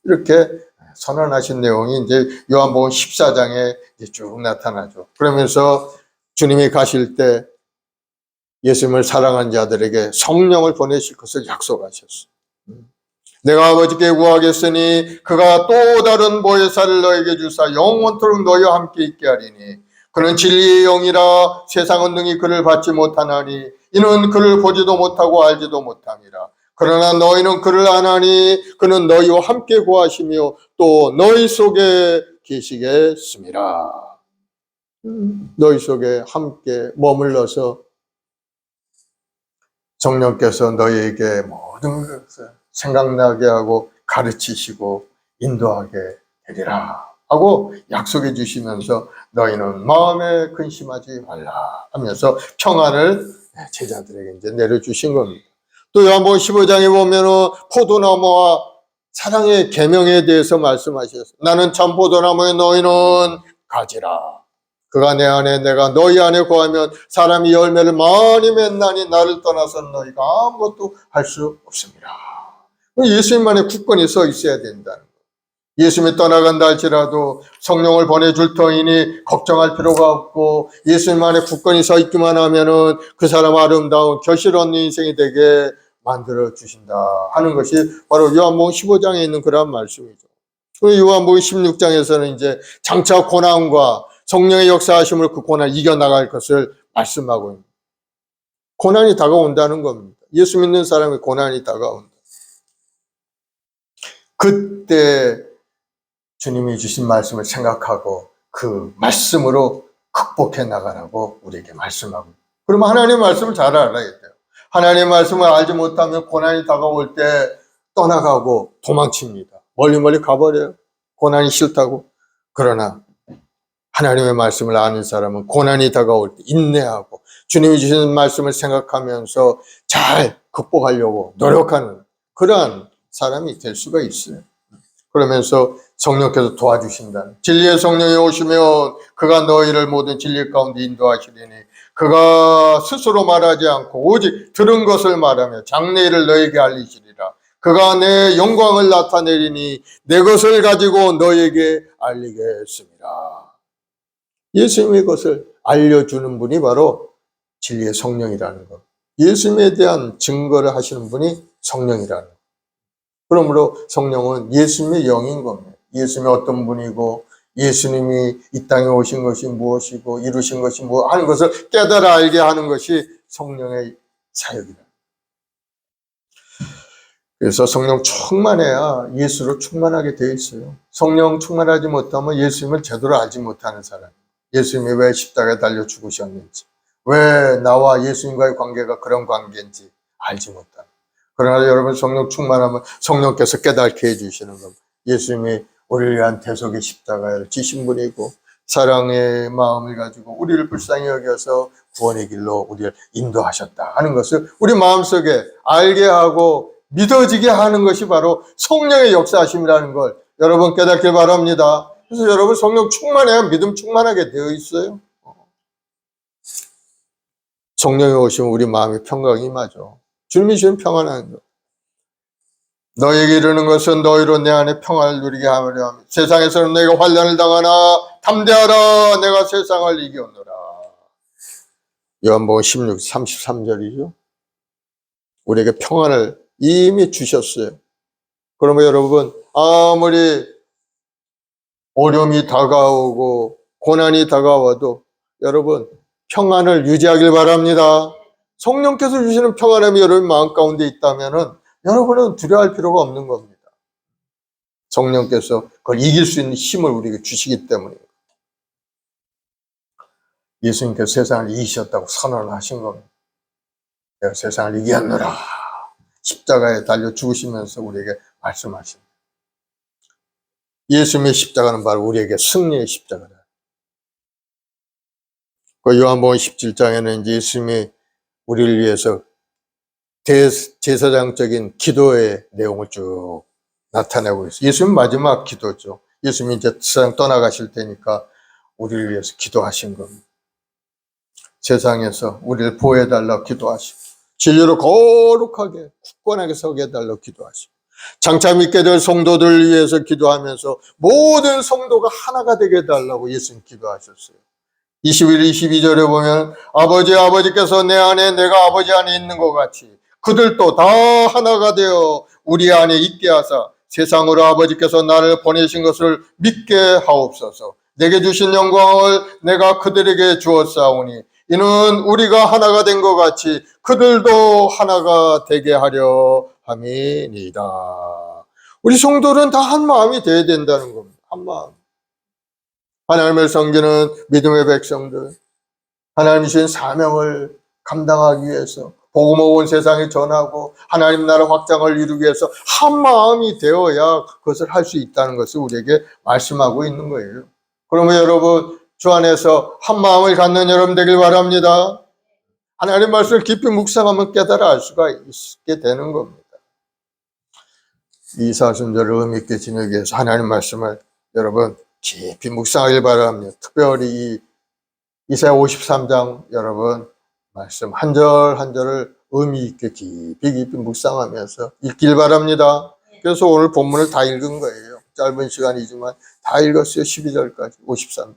이렇게 선언하신 내용이 이제 요한복음 14장에 이제 쭉 나타나죠. 그러면서 주님이 가실 때 예수님을 사랑한 자들에게 성령을 보내실 것을 약속하셨어요. 내가 아버지께 구하겠으니 그가 또 다른 보혜사를 너에게 주사 영원토록 너희와 함께 있게 하리니 그는 진리의 영이라 세상은 능히 그를 받지 못하나니 이는 그를 보지도 못하고 알지도 못함이라. 그러나 너희는 그를 아나니 그는 너희와 함께 구하시며 또 너희 속에 계시겠습니다. 너희 속에 함께 머물러서 성령께서 너희에게 모든 것을 생각나게 하고 가르치시고 인도하게 되리라 하고 약속해 주시면서 너희는 마음에 근심하지 말라 하면서 평안을 제자들에게 이제 내려주신 겁니다. 또 요한복음 15장에 보면은 포도나무와 사랑의 계명에 대해서 말씀하셨어요. 나는 참 포도나무에 너희는 가지라. 그가 내 안에 내가 너희 안에 거하면 사람이 열매를 많이 맺나니 나를 떠나서는 너희가 아무것도 할 수 없습니다. 예수님만의 굳건히 서 있어야 된다는 거예요. 예수님이 떠나간다 할지라도 성령을 보내줄 터이니 걱정할 필요가 없고 예수님 안에 굳건히 서 있기만 하면은 그 사람 아름다운 결실 얻는 인생이 되게 만들어 주신다 하는 것이 바로 요한복음 15장에 있는 그런 말씀이죠. 그리고 요한복음 16장에서는 이제 장차 고난과 성령의 역사하심으로 그 고난을 이겨나갈 것을 말씀하고 있습니다. 고난이 다가온다는 겁니다. 예수 믿는 사람의 고난이 다가온다. 그때 주님이 주신 말씀을 생각하고 그 말씀으로 극복해 나가라고 우리에게 말씀하고. 그러면 하나님의 말씀을 잘 알아야 돼요. 하나님의 말씀을 알지 못하면 고난이 다가올 때 떠나가고 도망칩니다. 멀리 가버려요. 고난이 싫다고. 그러나 하나님의 말씀을 아는 사람은 고난이 다가올 때 인내하고 주님이 주시는 말씀을 생각하면서 잘 극복하려고 노력하는 그러한 사람이 될 수가 있어요. 그러면서 성령께서 도와주신다. 진리의 성령이 오시면 그가 너희를 모든 진리 가운데 인도하시리니 그가 스스로 말하지 않고 오직 들은 것을 말하며 장래일을 너희에게 알리시리라. 그가 내 영광을 나타내리니 내 것을 가지고 너희에게 알리겠습니다. 예수님의 것을 알려주는 분이 바로 진리의 성령이라는 것. 예수님에 대한 증거를 하시는 분이 성령이라는 것. 그러므로 성령은 예수님의 영인 겁니다. 예수님이 어떤 분이고 예수님이 이 땅에 오신 것이 무엇이고 이루신 것이 무엇 하는 것을 깨달아 알게 하는 것이 성령의 사역이다. 그래서 성령 충만해야 예수로 충만하게 되어 있어요. 성령 충만하지 못하면 예수님을 제대로 알지 못하는 사람. 예수님이 왜 십자가에 달려 죽으셨는지, 왜 나와 예수님과의 관계가 그런 관계인지 알지 못하는. 그러나 여러분 성령 충만하면 성령께서 깨닫게 해주시는 겁니다. 예수님이 우리를 위한 대속의 십자가를 지신 분이고 사랑의 마음을 가지고 우리를 불쌍히 여겨서 구원의 길로 우리를 인도하셨다 하는 것을 우리 마음속에 알게 하고 믿어지게 하는 것이 바로 성령의 역사하심이라는 걸 여러분 깨닫길 바랍니다. 그래서 여러분 성령 충만해야 믿음 충만하게 되어 있어요. 성령이 오시면 우리 마음에 평강이 임하죠. 주님이 주는 평안한 것. 너에게 이르는 것은 너희로 내 안에 평안을 누리게 하려 함이라. 세상에서는 너희가 환난을 당하나 담대하라 내가 세상을 이겼노라. 요한복음 16, 33절이죠. 우리에게 평안을 이미 주셨어요. 그러면 여러분 아무리 어려움이 다가오고 고난이 다가와도 여러분 평안을 유지하길 바랍니다. 성령께서 주시는 평안함이 여러분 마음 가운데 있다면은 여러분은 두려워할 필요가 없는 겁니다. 성령께서 그걸 이길 수 있는 힘을 우리에게 주시기 때문에 예수님께서 세상을 이기셨다고 선언을 하신 겁니다. 내가 세상을 이겼노라. 십자가에 달려 죽으시면서 우리에게 말씀하십니다. 예수님의 십자가는 바로 우리에게 승리의 십자가다. 그 요한복음 17장에는 예수님이 우리를 위해서 대제사장적인 기도의 내용을 쭉 나타내고 있어요. 예수님 마지막 기도죠. 예수님이 이제 세상 떠나가실 테니까 우리를 위해서 기도하신 겁니다. 세상에서 우리를 보호해달라고 기도하시고 진리로 거룩하게 굳건하게 서게 해달라고 기도하시고 장차 믿게 될 성도들을 위해서 기도하면서 모든 성도가 하나가 되게 해달라고 예수님 기도하셨어요. 21, 22절에 보면 아버지께서 내 안에 내가 아버지 안에 있는 것 같이 그들도 다 하나가 되어 우리 안에 있게 하사 세상으로 아버지께서 나를 보내신 것을 믿게 하옵소서. 내게 주신 영광을 내가 그들에게 주었사오니 이는 우리가 하나가 된 것 같이 그들도 하나가 되게 하려 함이니이다. 우리 성도는 다 한 마음이 되어야 된다는 겁니다. 한 마음. 하나님을 섬기는 믿음의 백성들, 하나님이 주신 사명을 감당하기 위해서 복음을 온 세상에 전하고 하나님 나라 확장을 이루기 위해서 한 마음이 되어야 그것을 할 수 있다는 것을 우리에게 말씀하고 있는 거예요. 그러면 여러분 주 안에서 한 마음을 갖는 여러분 되길 바랍니다. 하나님 말씀을 깊이 묵상하면 깨달아 알 수가 있게 되는 겁니다. 이 사순절을 의미 있게 지내기 위해서 하나님 말씀을 여러분 깊이 묵상하길 바랍니다. 특별히 이 이사야 53장 여러분 말씀 한 절 한 절을 의미 있게 깊이 묵상하면서 읽길 바랍니다. 그래서 오늘 본문을 다 읽은 거예요. 짧은 시간이지만 다 읽었어요. 12절까지 53절.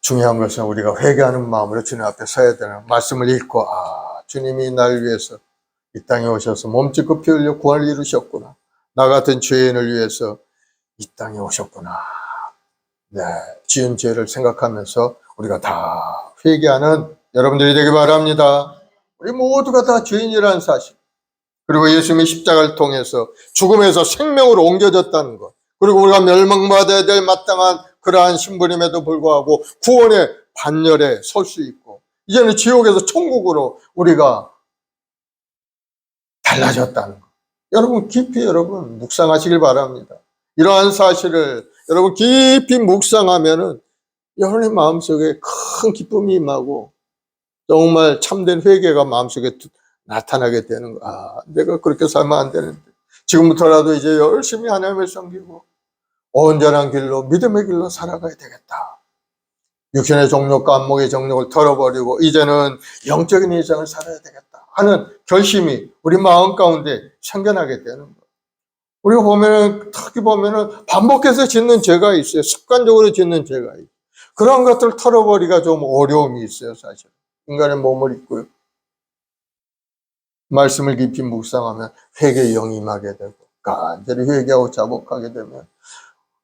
중요한 것은 우리가 회개하는 마음으로 주님 앞에 서야 되는 말씀을 읽고 주님이 날 위해서 이 땅에 오셔서 몸짓고 피 흘려 구원을 이루셨구나. 나 같은 죄인을 위해서 이 땅에 오셨구나. 네, 지은 죄를 생각하면서 우리가 다 회개하는 여러분들이 되기 바랍니다. 우리 모두가 다 죄인이라는 사실, 그리고 예수님이 십자가를 통해서 죽음에서 생명으로 옮겨졌다는 것, 그리고 우리가 멸망받아야 될 마땅한 그러한 신분임에도 불구하고 구원의 반열에 설 수 있고 이제는 지옥에서 천국으로 우리가 달라졌다는 것. 여러분 깊이 여러분 묵상하시길 바랍니다. 이러한 사실을 여러분 깊이 묵상하면은 여러분의 마음속에 큰 기쁨이 임하고 정말 참된 회개가 마음속에 나타나게 되는 거. 내가 그렇게 살면 안 되는데 지금부터라도 이제 열심히 하나님을 섬기고 온전한 길로 믿음의 길로 살아가야 되겠다. 육신의 정욕과 안목의 정욕을 털어버리고 이제는 영적인 인생을 살아야 되겠다 하는 결심이 우리 마음 가운데 생겨나게 되는 거예요. 우리가 보면은 특히 보면은 반복해서 짓는 죄가 있어요. 습관적으로 짓는 죄가 있어요. 그런 것들을 털어버리기가 좀 어려움이 있어요. 사실 인간의 몸을 입고요. 말씀을 깊이 묵상하면 회개의 영이 임하게 되고 간절히 회개하고 자복하게 되면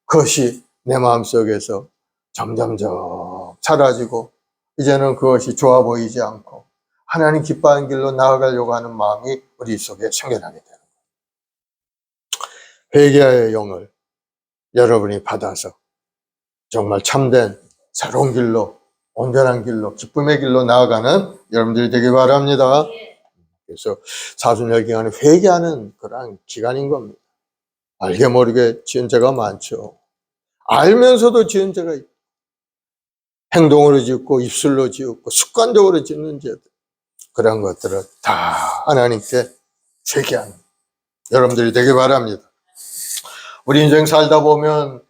그것이 내 마음속에서 점점점 사라지고 이제는 그것이 좋아 보이지 않고 하나님 기뻐하는 길로 나아가려고 하는 마음이 우리 속에 생겨나게 되는 거예요. 회개의 영을 여러분이 받아서 정말 참된 새로운 길로 온전한 길로 기쁨의 길로 나아가는 여러분들이 되기 바랍니다. 그래서 사순절 기간은 회개하는 그런 기간인 겁니다. 알게 모르게 지은 죄가 많죠. 알면서도 지은 죄가 있고 행동으로 짓고 입술로 짓고 습관적으로 짓는 죄들, 그런 것들을 다 하나님께 회개하는 여러분들이 되기 바랍니다. 우리 인생 살다 보면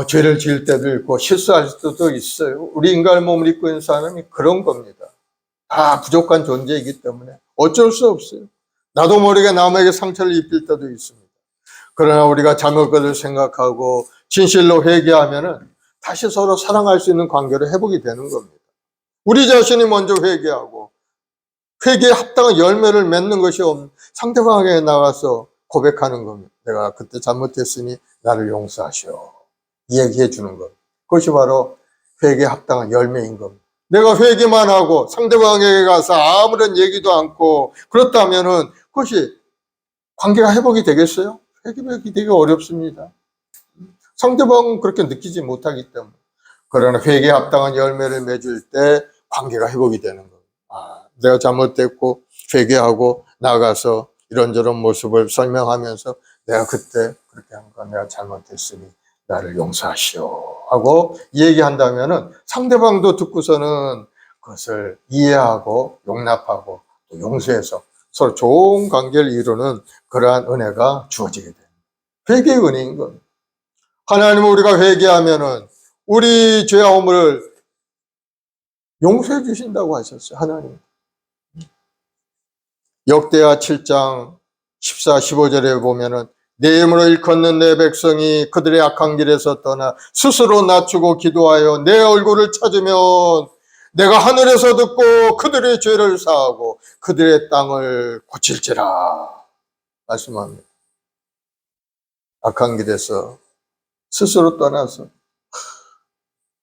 죄를 지을 때도 있고 실수할 수도 있어요. 우리 인간의 몸을 입고 있는 사람이 그런 겁니다. 다 부족한 존재이기 때문에 어쩔 수 없어요. 나도 모르게 남에게 상처를 입힐 때도 있습니다. 그러나 우리가 잘못 것을 생각하고 진실로 회개하면은 다시 서로 사랑할 수 있는 관계로 회복이 되는 겁니다. 우리 자신이 먼저 회개하고 회개에 합당한 열매를 맺는 것이 없는 상대방에게 나가서 고백하는 겁니다. 내가 그때 잘못했으니 나를 용서하시오. 얘기해 주는 것. 그것이 바로 회개에 합당한 열매인 겁니다. 내가 회개만 하고 상대방에게 가서 아무런 얘기도 않고 그렇다면은 그것이 관계가 회복이 되겠어요? 회복이 되기 어렵습니다. 상대방은 그렇게 느끼지 못하기 때문에. 그러나 회개에 합당한 열매를 맺을 때 관계가 회복이 되는 겁니다. 내가 잘못됐고 회개하고 나가서 이런저런 모습을 설명하면서 내가 그때 그렇게 한 거 내가 잘못했으니 나를 용서하시오 하고 얘기한다면은 상대방도 듣고서는 그것을 이해하고 용납하고 또 용서해서 서로 좋은 관계를 이루는 그러한 은혜가 주어지게 됩니다. 회개의 은혜인 겁니다. 하나님은 우리가 회개하면은 우리 죄와 허물을 용서해 주신다고 하셨어요. 하나님. 역대하 7장 14, 15절에 보면은 내 이름으로 일컫는 내 백성이 그들의 악한 길에서 떠나 스스로 낮추고 기도하여 내 얼굴을 찾으면 내가 하늘에서 듣고 그들의 죄를 사하고 그들의 땅을 고칠지라 말씀합니다. 악한 길에서 스스로 떠나서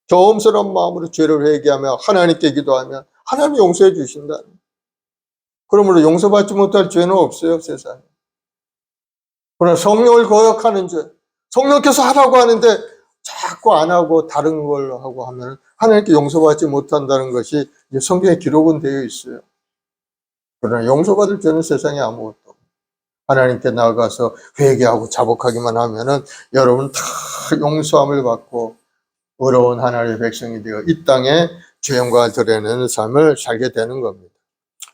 경험스러운 마음으로 죄를 회개하며 하나님께 기도하면 하나님이 용서해 주신다. 그러므로 용서받지 못할 죄는 없어요, 세상에. 그러나 성령을 거역하는 죄, 성령께서 하라고 하는데 자꾸 안 하고 다른 걸로 하고 하면 하나님께 용서받지 못한다는 것이 이제 성경에 기록은 되어 있어요. 그러나 용서받을 죄는 세상에 아무것도 없어요. 하나님께 나아가서 회개하고 자복하기만 하면은 여러분 다 용서함을 받고 의로운 하나님의 백성이 되어 이 땅에 죄 영광을 드러내는 삶을 살게 되는 겁니다.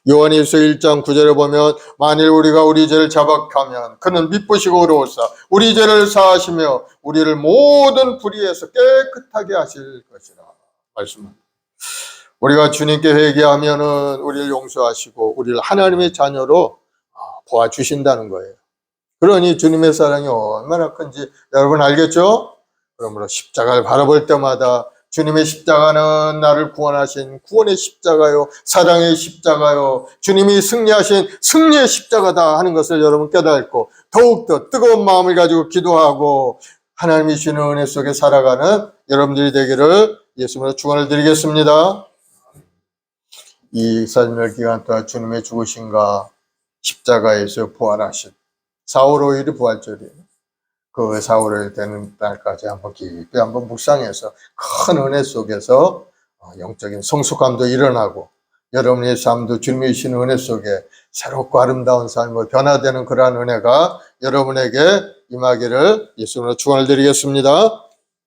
요한일서 1장 9절에 보면 만일 우리가 우리 죄를 자박하면 그는 미쁘시고 의로우사 우리 죄를 사하시며 우리를 모든 불의에서 깨끗하게 하실 것이라 말씀합니다. 우리가 주님께 회개하면은 우리를 용서하시고 우리를 하나님의 자녀로 보아주신다는 거예요. 그러니 주님의 사랑이 얼마나 큰지 여러분 알겠죠? 그러므로 십자가를 바라볼 때마다 주님의 십자가는 나를 구원하신 구원의 십자가요, 사랑의 십자가요, 주님이 승리하신 승리의 십자가다 하는 것을 여러분 깨닫고 더욱더 뜨거운 마음을 가지고 기도하고 하나님이 주시는 은혜 속에 살아가는 여러분들이 되기를 예수님으로 축원을 드리겠습니다. 이 사순절 기간 동안 주님의 죽으심과 십자가에서 부활하신 4월 5일이 부활절이에요. 그 4월 5일 되는 날까지 한번 깊이 한번 묵상해서 큰 은혜 속에서 영적인 성숙함도 일어나고 여러분의 삶도 주님이 주시는 은혜 속에 새롭고 아름다운 삶으로 변화되는 그러한 은혜가 여러분에게 임하기를 예수님으로 축원을 드리겠습니다.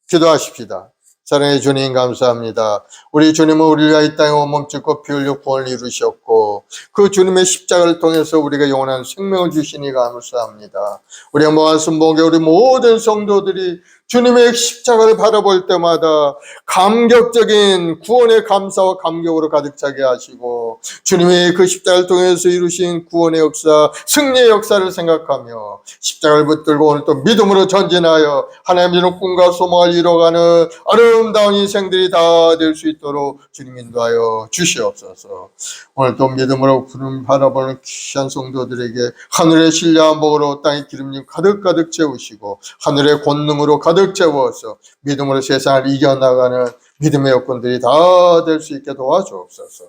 기도하십시다. 사랑의 주님 감사합니다. 우리 주님은 우리를 위하여 이 땅에 온몸 찢고 피 흘려 구원을 이루셨고 그 주님의 십자가를 통해서 우리가 영원한 생명을 주시니 감사합니다. 우리 모한 순복에 우리 모든 성도들이 주님의 십자가를 바라볼 때마다 감격적인 구원의 감사와 감격으로 가득 차게 하시고 주님의 그 십자가를 통해서 이루신 구원의 역사, 승리의 역사를 생각하며 십자가를 붙들고 오늘 또 믿음으로 전진하여 하나님의 주는 꿈과 소망을 이뤄가는 아름다운 인생들이 다 될 수 있도록 주님 인도하여 주시옵소서. 오늘 또 믿음으로 구름 바라보는 귀한 성도들에게 하늘의 신령한 복으로 땅의 기름님 가득가득 채우시고 하늘의 권능으로 가득 채워서 믿음으로 세상을 이겨나가는 믿음의 여건들이 다 될 수 있게 도와주옵소서.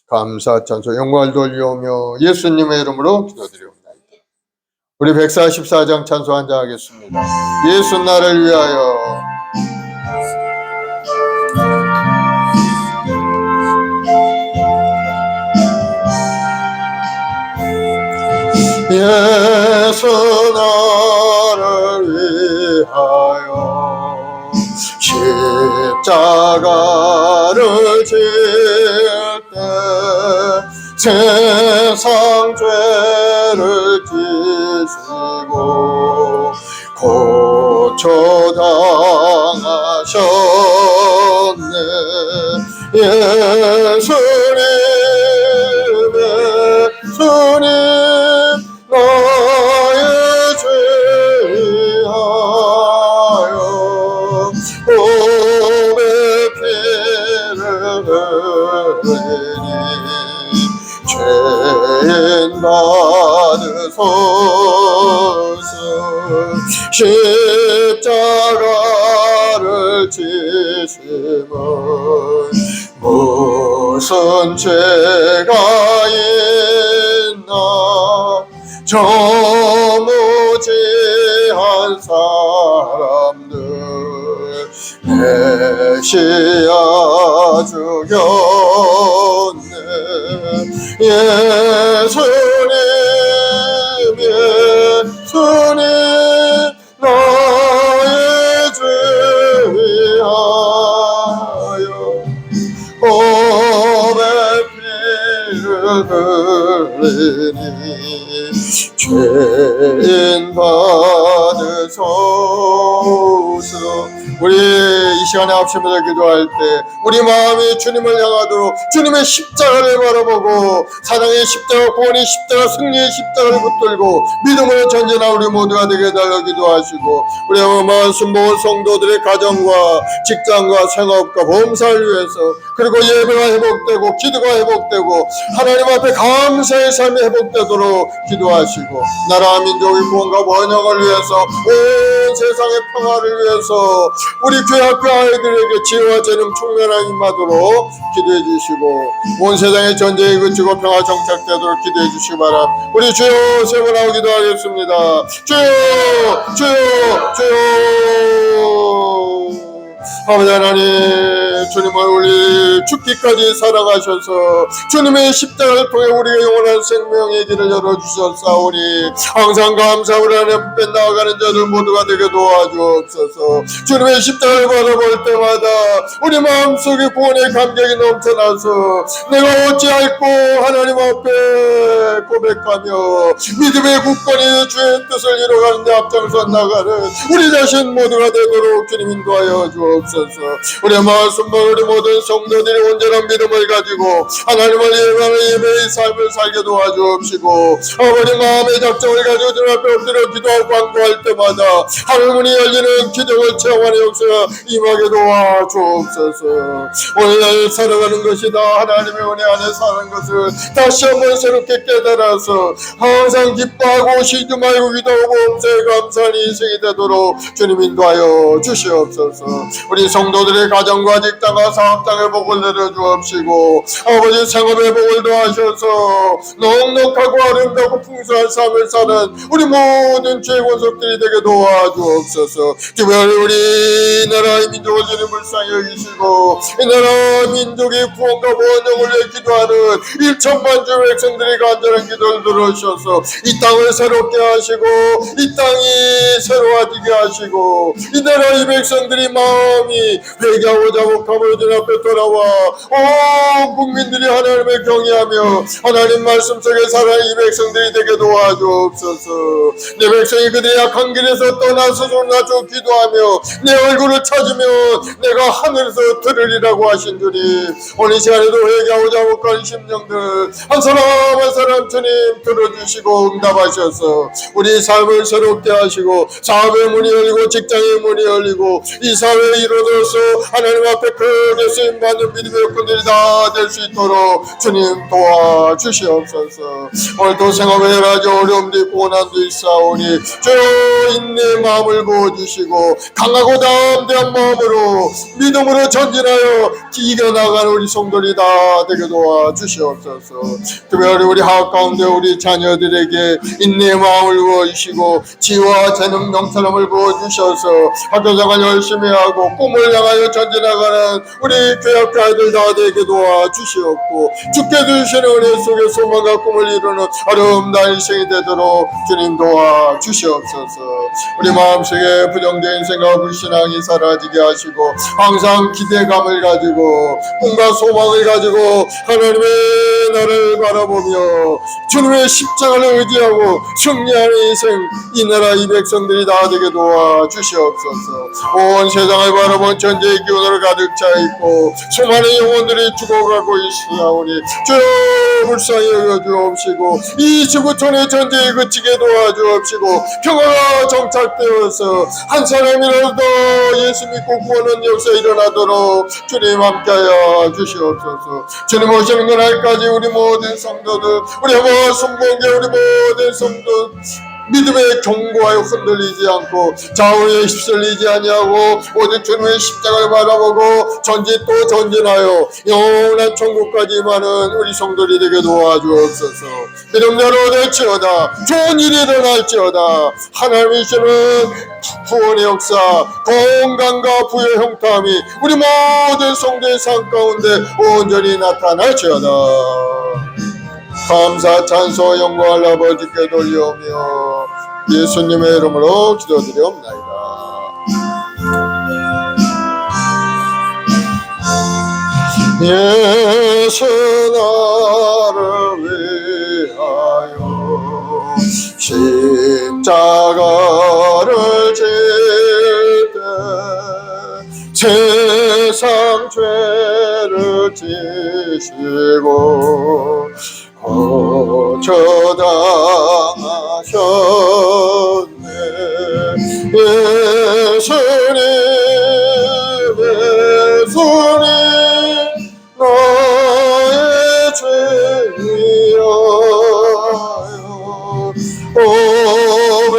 감사 찬송 영광을 돌리오며 예수님의 이름으로 기도드리옵나이다. 우리 144장 찬송 한장 하겠습니다. 예수 나를 위하여. 예수 나를 위하여 십자가를 질 때 세상 죄를 지시고 고초당하셨네. 예수님 나의 죄하여 몸에 피를 흘리니 죄인 받으소서. 십자가를 지심은 무슨 죄가 있나 저무지한 사람들 메시아 죽였네. 예수님 나의 죄 위하여 몸에 피를 흘리니 죄인 받으소서. 우리 이 시간에 합심해서 기도할 때 우리 마음이 주님을 향하도록 주님의 십자가를 바라보고 사랑의 십자가, 구원의 십자가, 승리의 십자가를 붙들고 믿음으로 전진한 우리 모두가 되게 달라 기도하시고 우리 어마어마한 순복은 성도들의 가정과 직장과 생업과 범사를 위해서 그리고 예배가 회복되고 기도가 회복되고 하나님 앞에 감사의 삶이 회복되도록 기도하시고 나라 민족의 구원과 번영을 위해서 온 세상의 평화를 위해서 우리 교회 학교 아이들에게 지혜와 재능 충만한 임하도록 기도해 주시고 온 세상의 전쟁이 그치고 평화 정착되도록 기도해 주시기 바랍니다. 우리 주여 세 번 하고 기도하겠습니다. 주여 주여 주여 아버지 하나님, 주님은 우리 죽기까지 살아가셔서 주님의 십자가를 통해 우리의 영원한 생명의 길을 열어주셨사오니 항상 감사하고 하나님 앞에 나아가는 자들 모두가 되게 도와주옵소서. 주님의 십자가를 바라볼 때마다 우리 마음속에 구원의 감격이 넘쳐나서 내가 어찌할꼬 하나님 앞에 고백하며 믿음의 굳건히 주의 뜻을 이루어가는 데 앞장서 나가는 우리 자신 모두가 되도록 주님 인도하여 주옵소서. 우리 말씀과 우리 모든 성도들이 온전한 믿음을 가지고 하나님을 예배하는 예배의 삶을 살게 도와주옵시고 아버지 마음의 작정을 가지고 주님 앞에 엎드려 기도하고 간구할 때마다 하늘문이 열리는 기적을 체험하는 역사가 임하게 도와주옵소서. 오늘 살아가는 것이다 하나님의 은혜 안에 사는 것을 다시 한번 새롭게 깨달아서 항상 기뻐하고 쉬지 말고 기도하고 범사에 감사하는 인생이 되도록 주님 인도하여 주시옵소서. 우리 성도들의 가정과 직장과 사업장의 복을 내려주옵시고 아버지 생업의 복을 더하셔서 넉넉하고 아름답고 풍성한 삶을 사는 우리 모든 죄의 권속들이 되게 도와주옵소서. 특별히 우리나라의 민족을 주님 불쌍히 여기시고 이 나라 민족의 구원과 보원을 위해 기도하는 1천만 주 백성들이 간절한 기도를 들으셔서 이 땅을 새롭게 하시고 이 땅이 새로워지게 하시고 이 나라 이 백성들이 마음이 회개하고 자복함으로 주님 앞에 돌아와 온 국민들이 하나님을 경외하며 하나님 말씀 속에 살아가는 이 백성들이 되게 도와주옵소서. 내 백성이 그들의 약한 길에서 떠나서 손나줘 기도하며 내 얼굴을 찾으면 내가 하늘에서 들으리라고 하신 주님, 오늘 시간에도 회개하고 자복하는 심령들 한 사람 한 사람 주님 들어주시고 응답하셔서 우리 삶을 새롭게 하시고 사업의 문이 열리고 직장의 문이 열리고 이 사회에 이루어져서 하나님 앞에 크게 쓰임받는 믿음의 여건들이 다 될 수 있도록 주님 도와주시옵소서. 오늘도 생업에 여러 가지 어려움도 있고 고난도 있사오니 주여 인내 마음을 부어주시고 강하고 담대한 마음으로 믿음으로 전진하여 이겨나가는 우리 성도들이 다 되게 도와주시옵소서. 특별히 우리 학교 가운데 우리 자녀들에게 인내의 마음을 부어주시고 지혜와 재능 명철함을 부어주셔서 학교생활 열심히 하고 꿈을 향하여 전진하가는 우리 교회 아이들 다 되게 도와주시옵고 주께 주시는 은혜 속에 소망과 꿈을 이루는 아름다운 인생이 되도록 주님 도와주시옵소서. 우리 마음속에 부정적인 생각 불신앙이 사라지게 하시고 항상 기대감을 가지고 꿈과 소망을 가지고 하나님의 나라를 바라보며 주님의 십자가를 의지하고 승리하는 인생 이 나라 이 백성들이 다 되게 도와주시옵소서. 온 세상을 바라본 전쟁의 기운으로 가득 차 있고 수많은 영혼들이 죽어가고 있으나오니 주여 불쌍히 여겨주옵시고 이 지구촌의 전쟁이 그치게 도와주옵시고 평화가 정착되어서 한 사람이라도 예수 믿고 구원하는 역사 일어나도록 주님 함께하여 주시옵소서. 주님 오시는 그날까지 우리 모든 성도들 우리 아버 순복의 우리 모든 성도 믿음의 경고하여 흔들리지 않고 좌우에 휩쓸리지 아니하고 오직 주님의 십자가를 바라보고 전진 또 전진하여 영원한 천국까지 임하는 우리 성도들이 되게 도와주옵소서. 믿음대로 될지어다 좋은 일이 일어날지어다 하나님이시는 구원의 역사 건강과 부의 형통함이 우리 모든 성도의 삶 가운데 온전히 나타날지어다. 감사 찬송 영광을 아버지께 돌려오며 예수님의 이름으로 기도드리옵나이다. 예수 나를 위하여 십자가를 질때 세상 죄를 지시고 거쳐당하셨네. 예수님 예수님 나의 죄위하여 몸에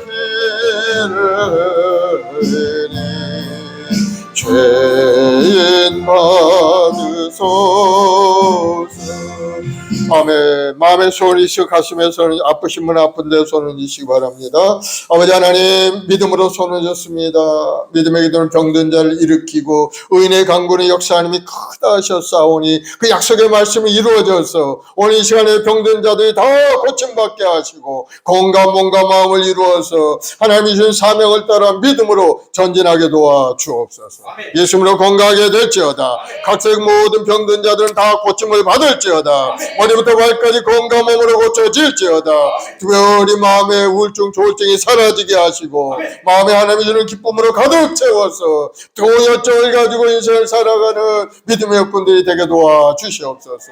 피를 흘리니 죄인 받으소서. 아멘. 마음에 손을 이시고 가슴에 손을 아프신 분 아픈데 손을 이시기 바랍니다. 아버지 하나님 믿음으로 손을 졌습니다. 믿음의 기도는 병든 자를 일으키고 의인의 강구는 역사하님이 크다 하셨사오니 그 약속의 말씀이 이루어져서 오늘 이 시간에 병든 자들이 다 고침받게 하시고 건강 몸과 마음을 이루어서 하나님이 주신 사명을 따라 믿음으로 전진하게 도와 주옵소서. 예수님으로 건강하게 될지어다. 각색 모든 병든 자들은 다 고침을 받을지어다. 머리부터 발까지 건강 몸으로 고쳐질지어다. 특별히 마음의 우울증 조울증이 사라지게 하시고 마음에 하나님이 주는 기쁨으로 가득 채워서 좋은 열정을 가지고 인생을 살아가는 믿음의 여군들이 되게 도와 주시옵소서.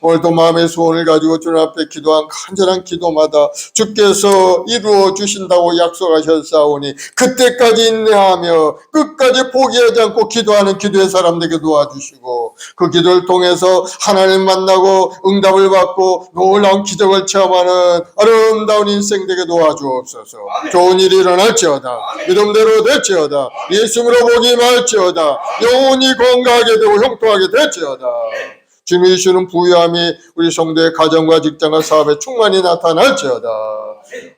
오늘도 마음의 소원을 가지고 주님 앞에 기도한 간절한 기도마다 주께서 이루어 주신다고 약속하셨사오니 그때까지 인내하며 끝까지 포기하지 않고 기도하는 기도의 사람 되게 도와주시고 그 기도를 통해서 하나님 만나고 응답을 받고 놀라운 기적을 체험하는 아름다운 인생 되게 도와주옵소서. 좋은 일이 일어날지어다. 믿음대로 될지어다. 예수님으로 복이 임할지어다. 영혼이 건강하게 되고 형통하게 될지어다. 주님이 주시는 부유함이 우리 성도의 가정과 직장과 사업에 충만히 나타날지어다.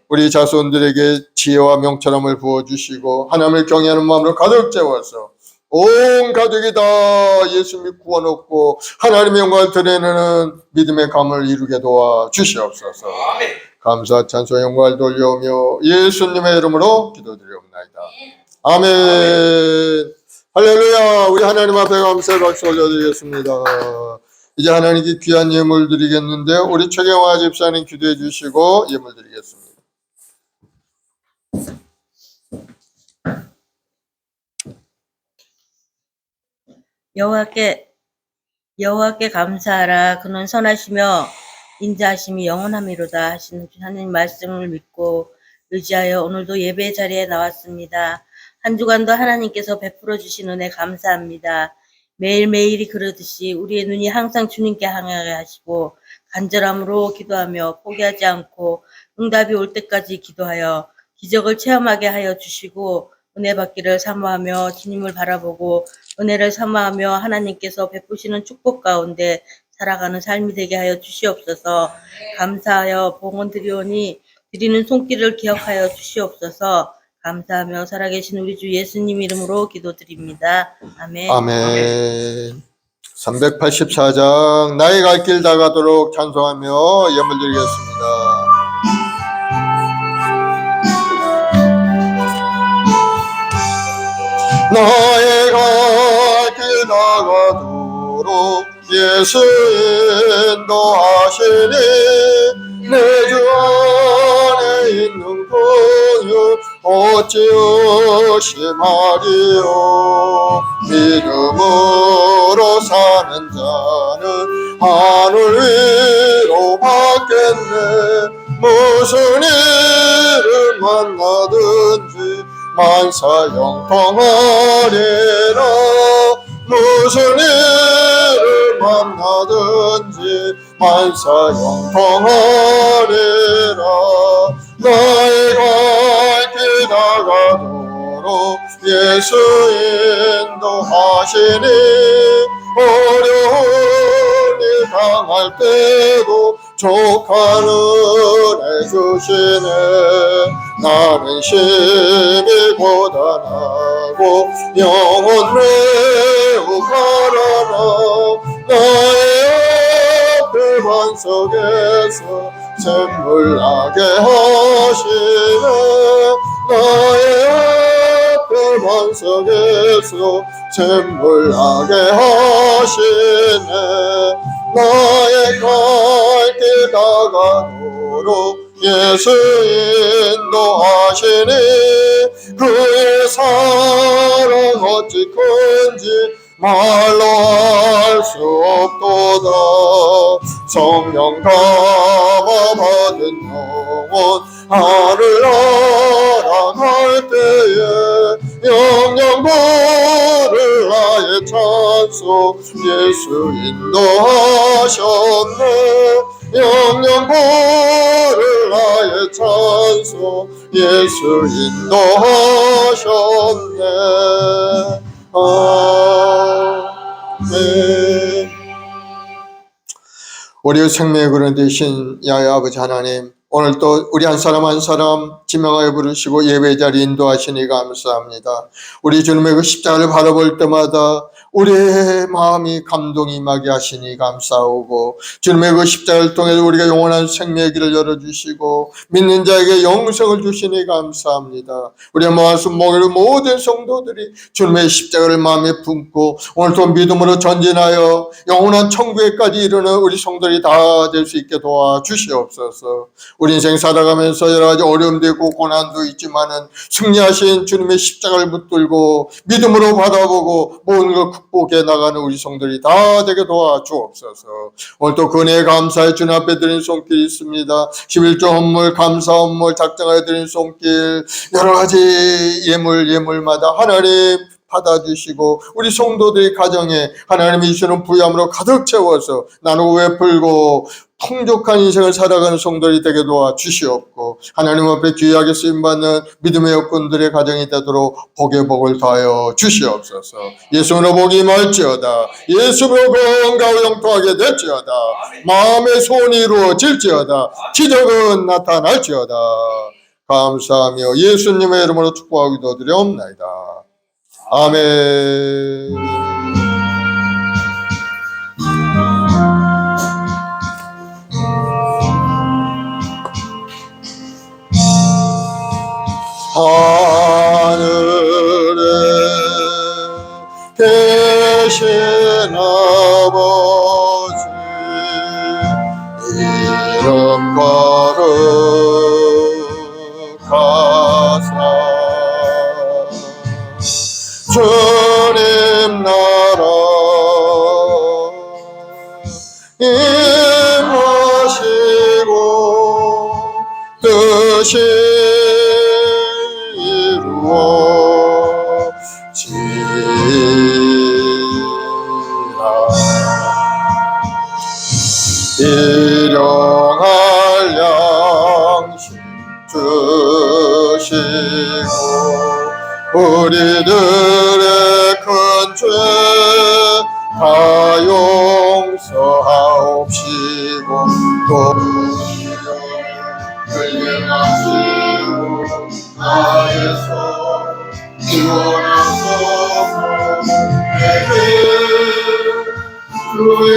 우리 자손들에게 지혜와 명철함을 부어주시고 하나님을 경외하는 마음으로 가득 채워서 온 가족이 다 예수님이 구원 얻고 하나님의 영광을 드러내는 믿음의 감을 이루게 도와 주시옵소서. 감사 찬송 영광을 돌려오며 예수님의 이름으로 기도드리옵나이다. 아멘. 할렐루야. 우리 하나님 앞에 감사의 박수 올려드리겠습니다. 이제 하나님께 귀한 예물 드리겠는데 우리 최경화 집사님 기도해 주시고 예물 드리겠습니다. 여호와께 감사하라. 그는 선하시며 인자하심이 영원함이로다 하시는 하나님 말씀을 믿고 의지하여 오늘도 예배 자리에 나왔습니다. 한 주간도 하나님께서 베풀어 주신 은혜 감사합니다. 매일매일이 그러듯이 우리의 눈이 항상 주님께 향하게 하시고 간절함으로 기도하며 포기하지 않고 응답이 올 때까지 기도하여 기적을 체험하게 하여 주시고 은혜 받기를 사모하며 주님을 바라보고 은혜를 사모하며 하나님께서 베푸시는 축복 가운데 살아가는 삶이 되게 하여 주시옵소서. 감사하여 봉헌 드리오니 드리는 손길을 기억하여 주시옵소서. 감사하며 살아계신 우리 주 예수님 이름으로 기도드립니다. 아멘. 아멘. 384장 나의 갈 길 다가도록 찬송하며 예물 드리겠습니다. 나의 갈 길 다가도록 예수 인도하시니 내 주 안에 있는 그유 어찌 의심하리요. 믿음으로 사는 자는 하늘 위로 받겠네. 무슨 일을 만나든지 만사 영통하리라. 무슨 일을 만나든지 만사 영통하리라. 나의 갈 길 다가도록 예수 인도하시니 어려운 일 당할 때도 족한 은혜 주시네. 나는 심히 고단하고 영혼 매우 가라라. 나의 앞에 반석에서 샘물 나게 하시네. 나의 앞에 반석에서 샘물 나게 하시네. 나의 갈 길 다가도록 예수 인도하시니 그의 사랑 어찌 큰지 말로 할 수 없도다. 성령 감화 받은 영혼 하늘 날아갈 때에 영영 부를 나의 찬송 예수 인도하셨네. 영영 부를 나의 찬송 예수 인도하셨네. 아멘. 우리의 생명의 근원 되신 야훼 아버지 하나님, 오늘 또 우리 한 사람 한 사람 지명하여 부르시고 예배 자리에 인도하시니 감사합니다. 우리 주님의 그 십자가를 바라볼 때마다 우리의 마음이 감동이 임하게 하시니 감사하고, 주님의 그 십자가를 통해서 우리가 영원한 생명의 길을 열어주시고 믿는 자에게 영생을 주시니 감사합니다. 우리의 말씀 목요일 모든 성도들이 주님의 십자가를 마음에 품고 오늘도 믿음으로 전진하여 영원한 천국에까지 이르는 우리 성도들이 다 될 수 있게 도와주시옵소서. 우리 인생 살아가면서 여러 가지 어려움도 있고 고난도 있지만은 승리하신 주님의 십자가를 붙들고 믿음으로 받아보고 모든 걸 극복해 나가는 우리 성도들이 다 되게 도와주옵소서. 오늘도 그은혜에 감사해 주님 앞에 드린 손길이 있습니다. 11조 헌물, 감사 헌물, 작정하여 드린 손길, 여러 가지 예물마다 하나님 받아주시고 우리 성도들의 가정에 하나님이 주시는 부유함으로 가득 채워서 나누고 베풀고 풍족한 인생을 살아가는 성도들이 되게 도와주시옵고, 하나님 앞에 귀하게 쓰임받는 믿음의 여건들의 가정이 되도록 복의 복을 더하여 주시옵소서. 예수로 복이 임할지어다. 예수로 건강하고 영통하게 될지어다. 마음의 소원이 이루어질지어다. 기적은 나타날지어다. 감사하며 예수님의 이름으로 축복하기도 드려옵나이다. 아멘. 하늘에 계신 아버지, 이름 거룩하사 주님 나라 임하시고 뜻이 일용할 양식 주시고 우리들의 큰 죄 다 용서하옵시고 또 흘려나시고 나의 손 구원하소서. 내게 주의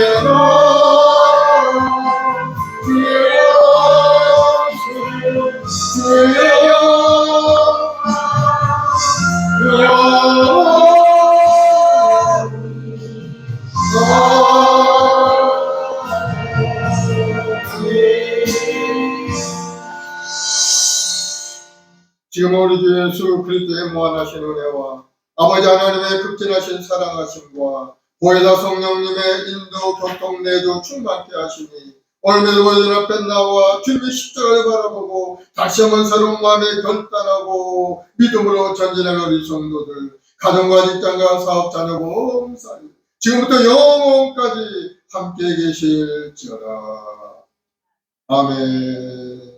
지금 우리 주 예수 그리스도의 무한하신 은혜와 아버지 하나님의 극진하신 사랑하심과 보혜사 성령님의 인도 교통 내주 충만케 하시니 오늘도 우리 앞에 나와 주님의 십자가를 바라보고 다시 한번 새로운 마음에 결단하고 믿음으로 전진하는 우리 성도들, 가정과 직장과 사업 자녀 봉사리 지금부터 영원까지 함께 계실지어다. 아멘.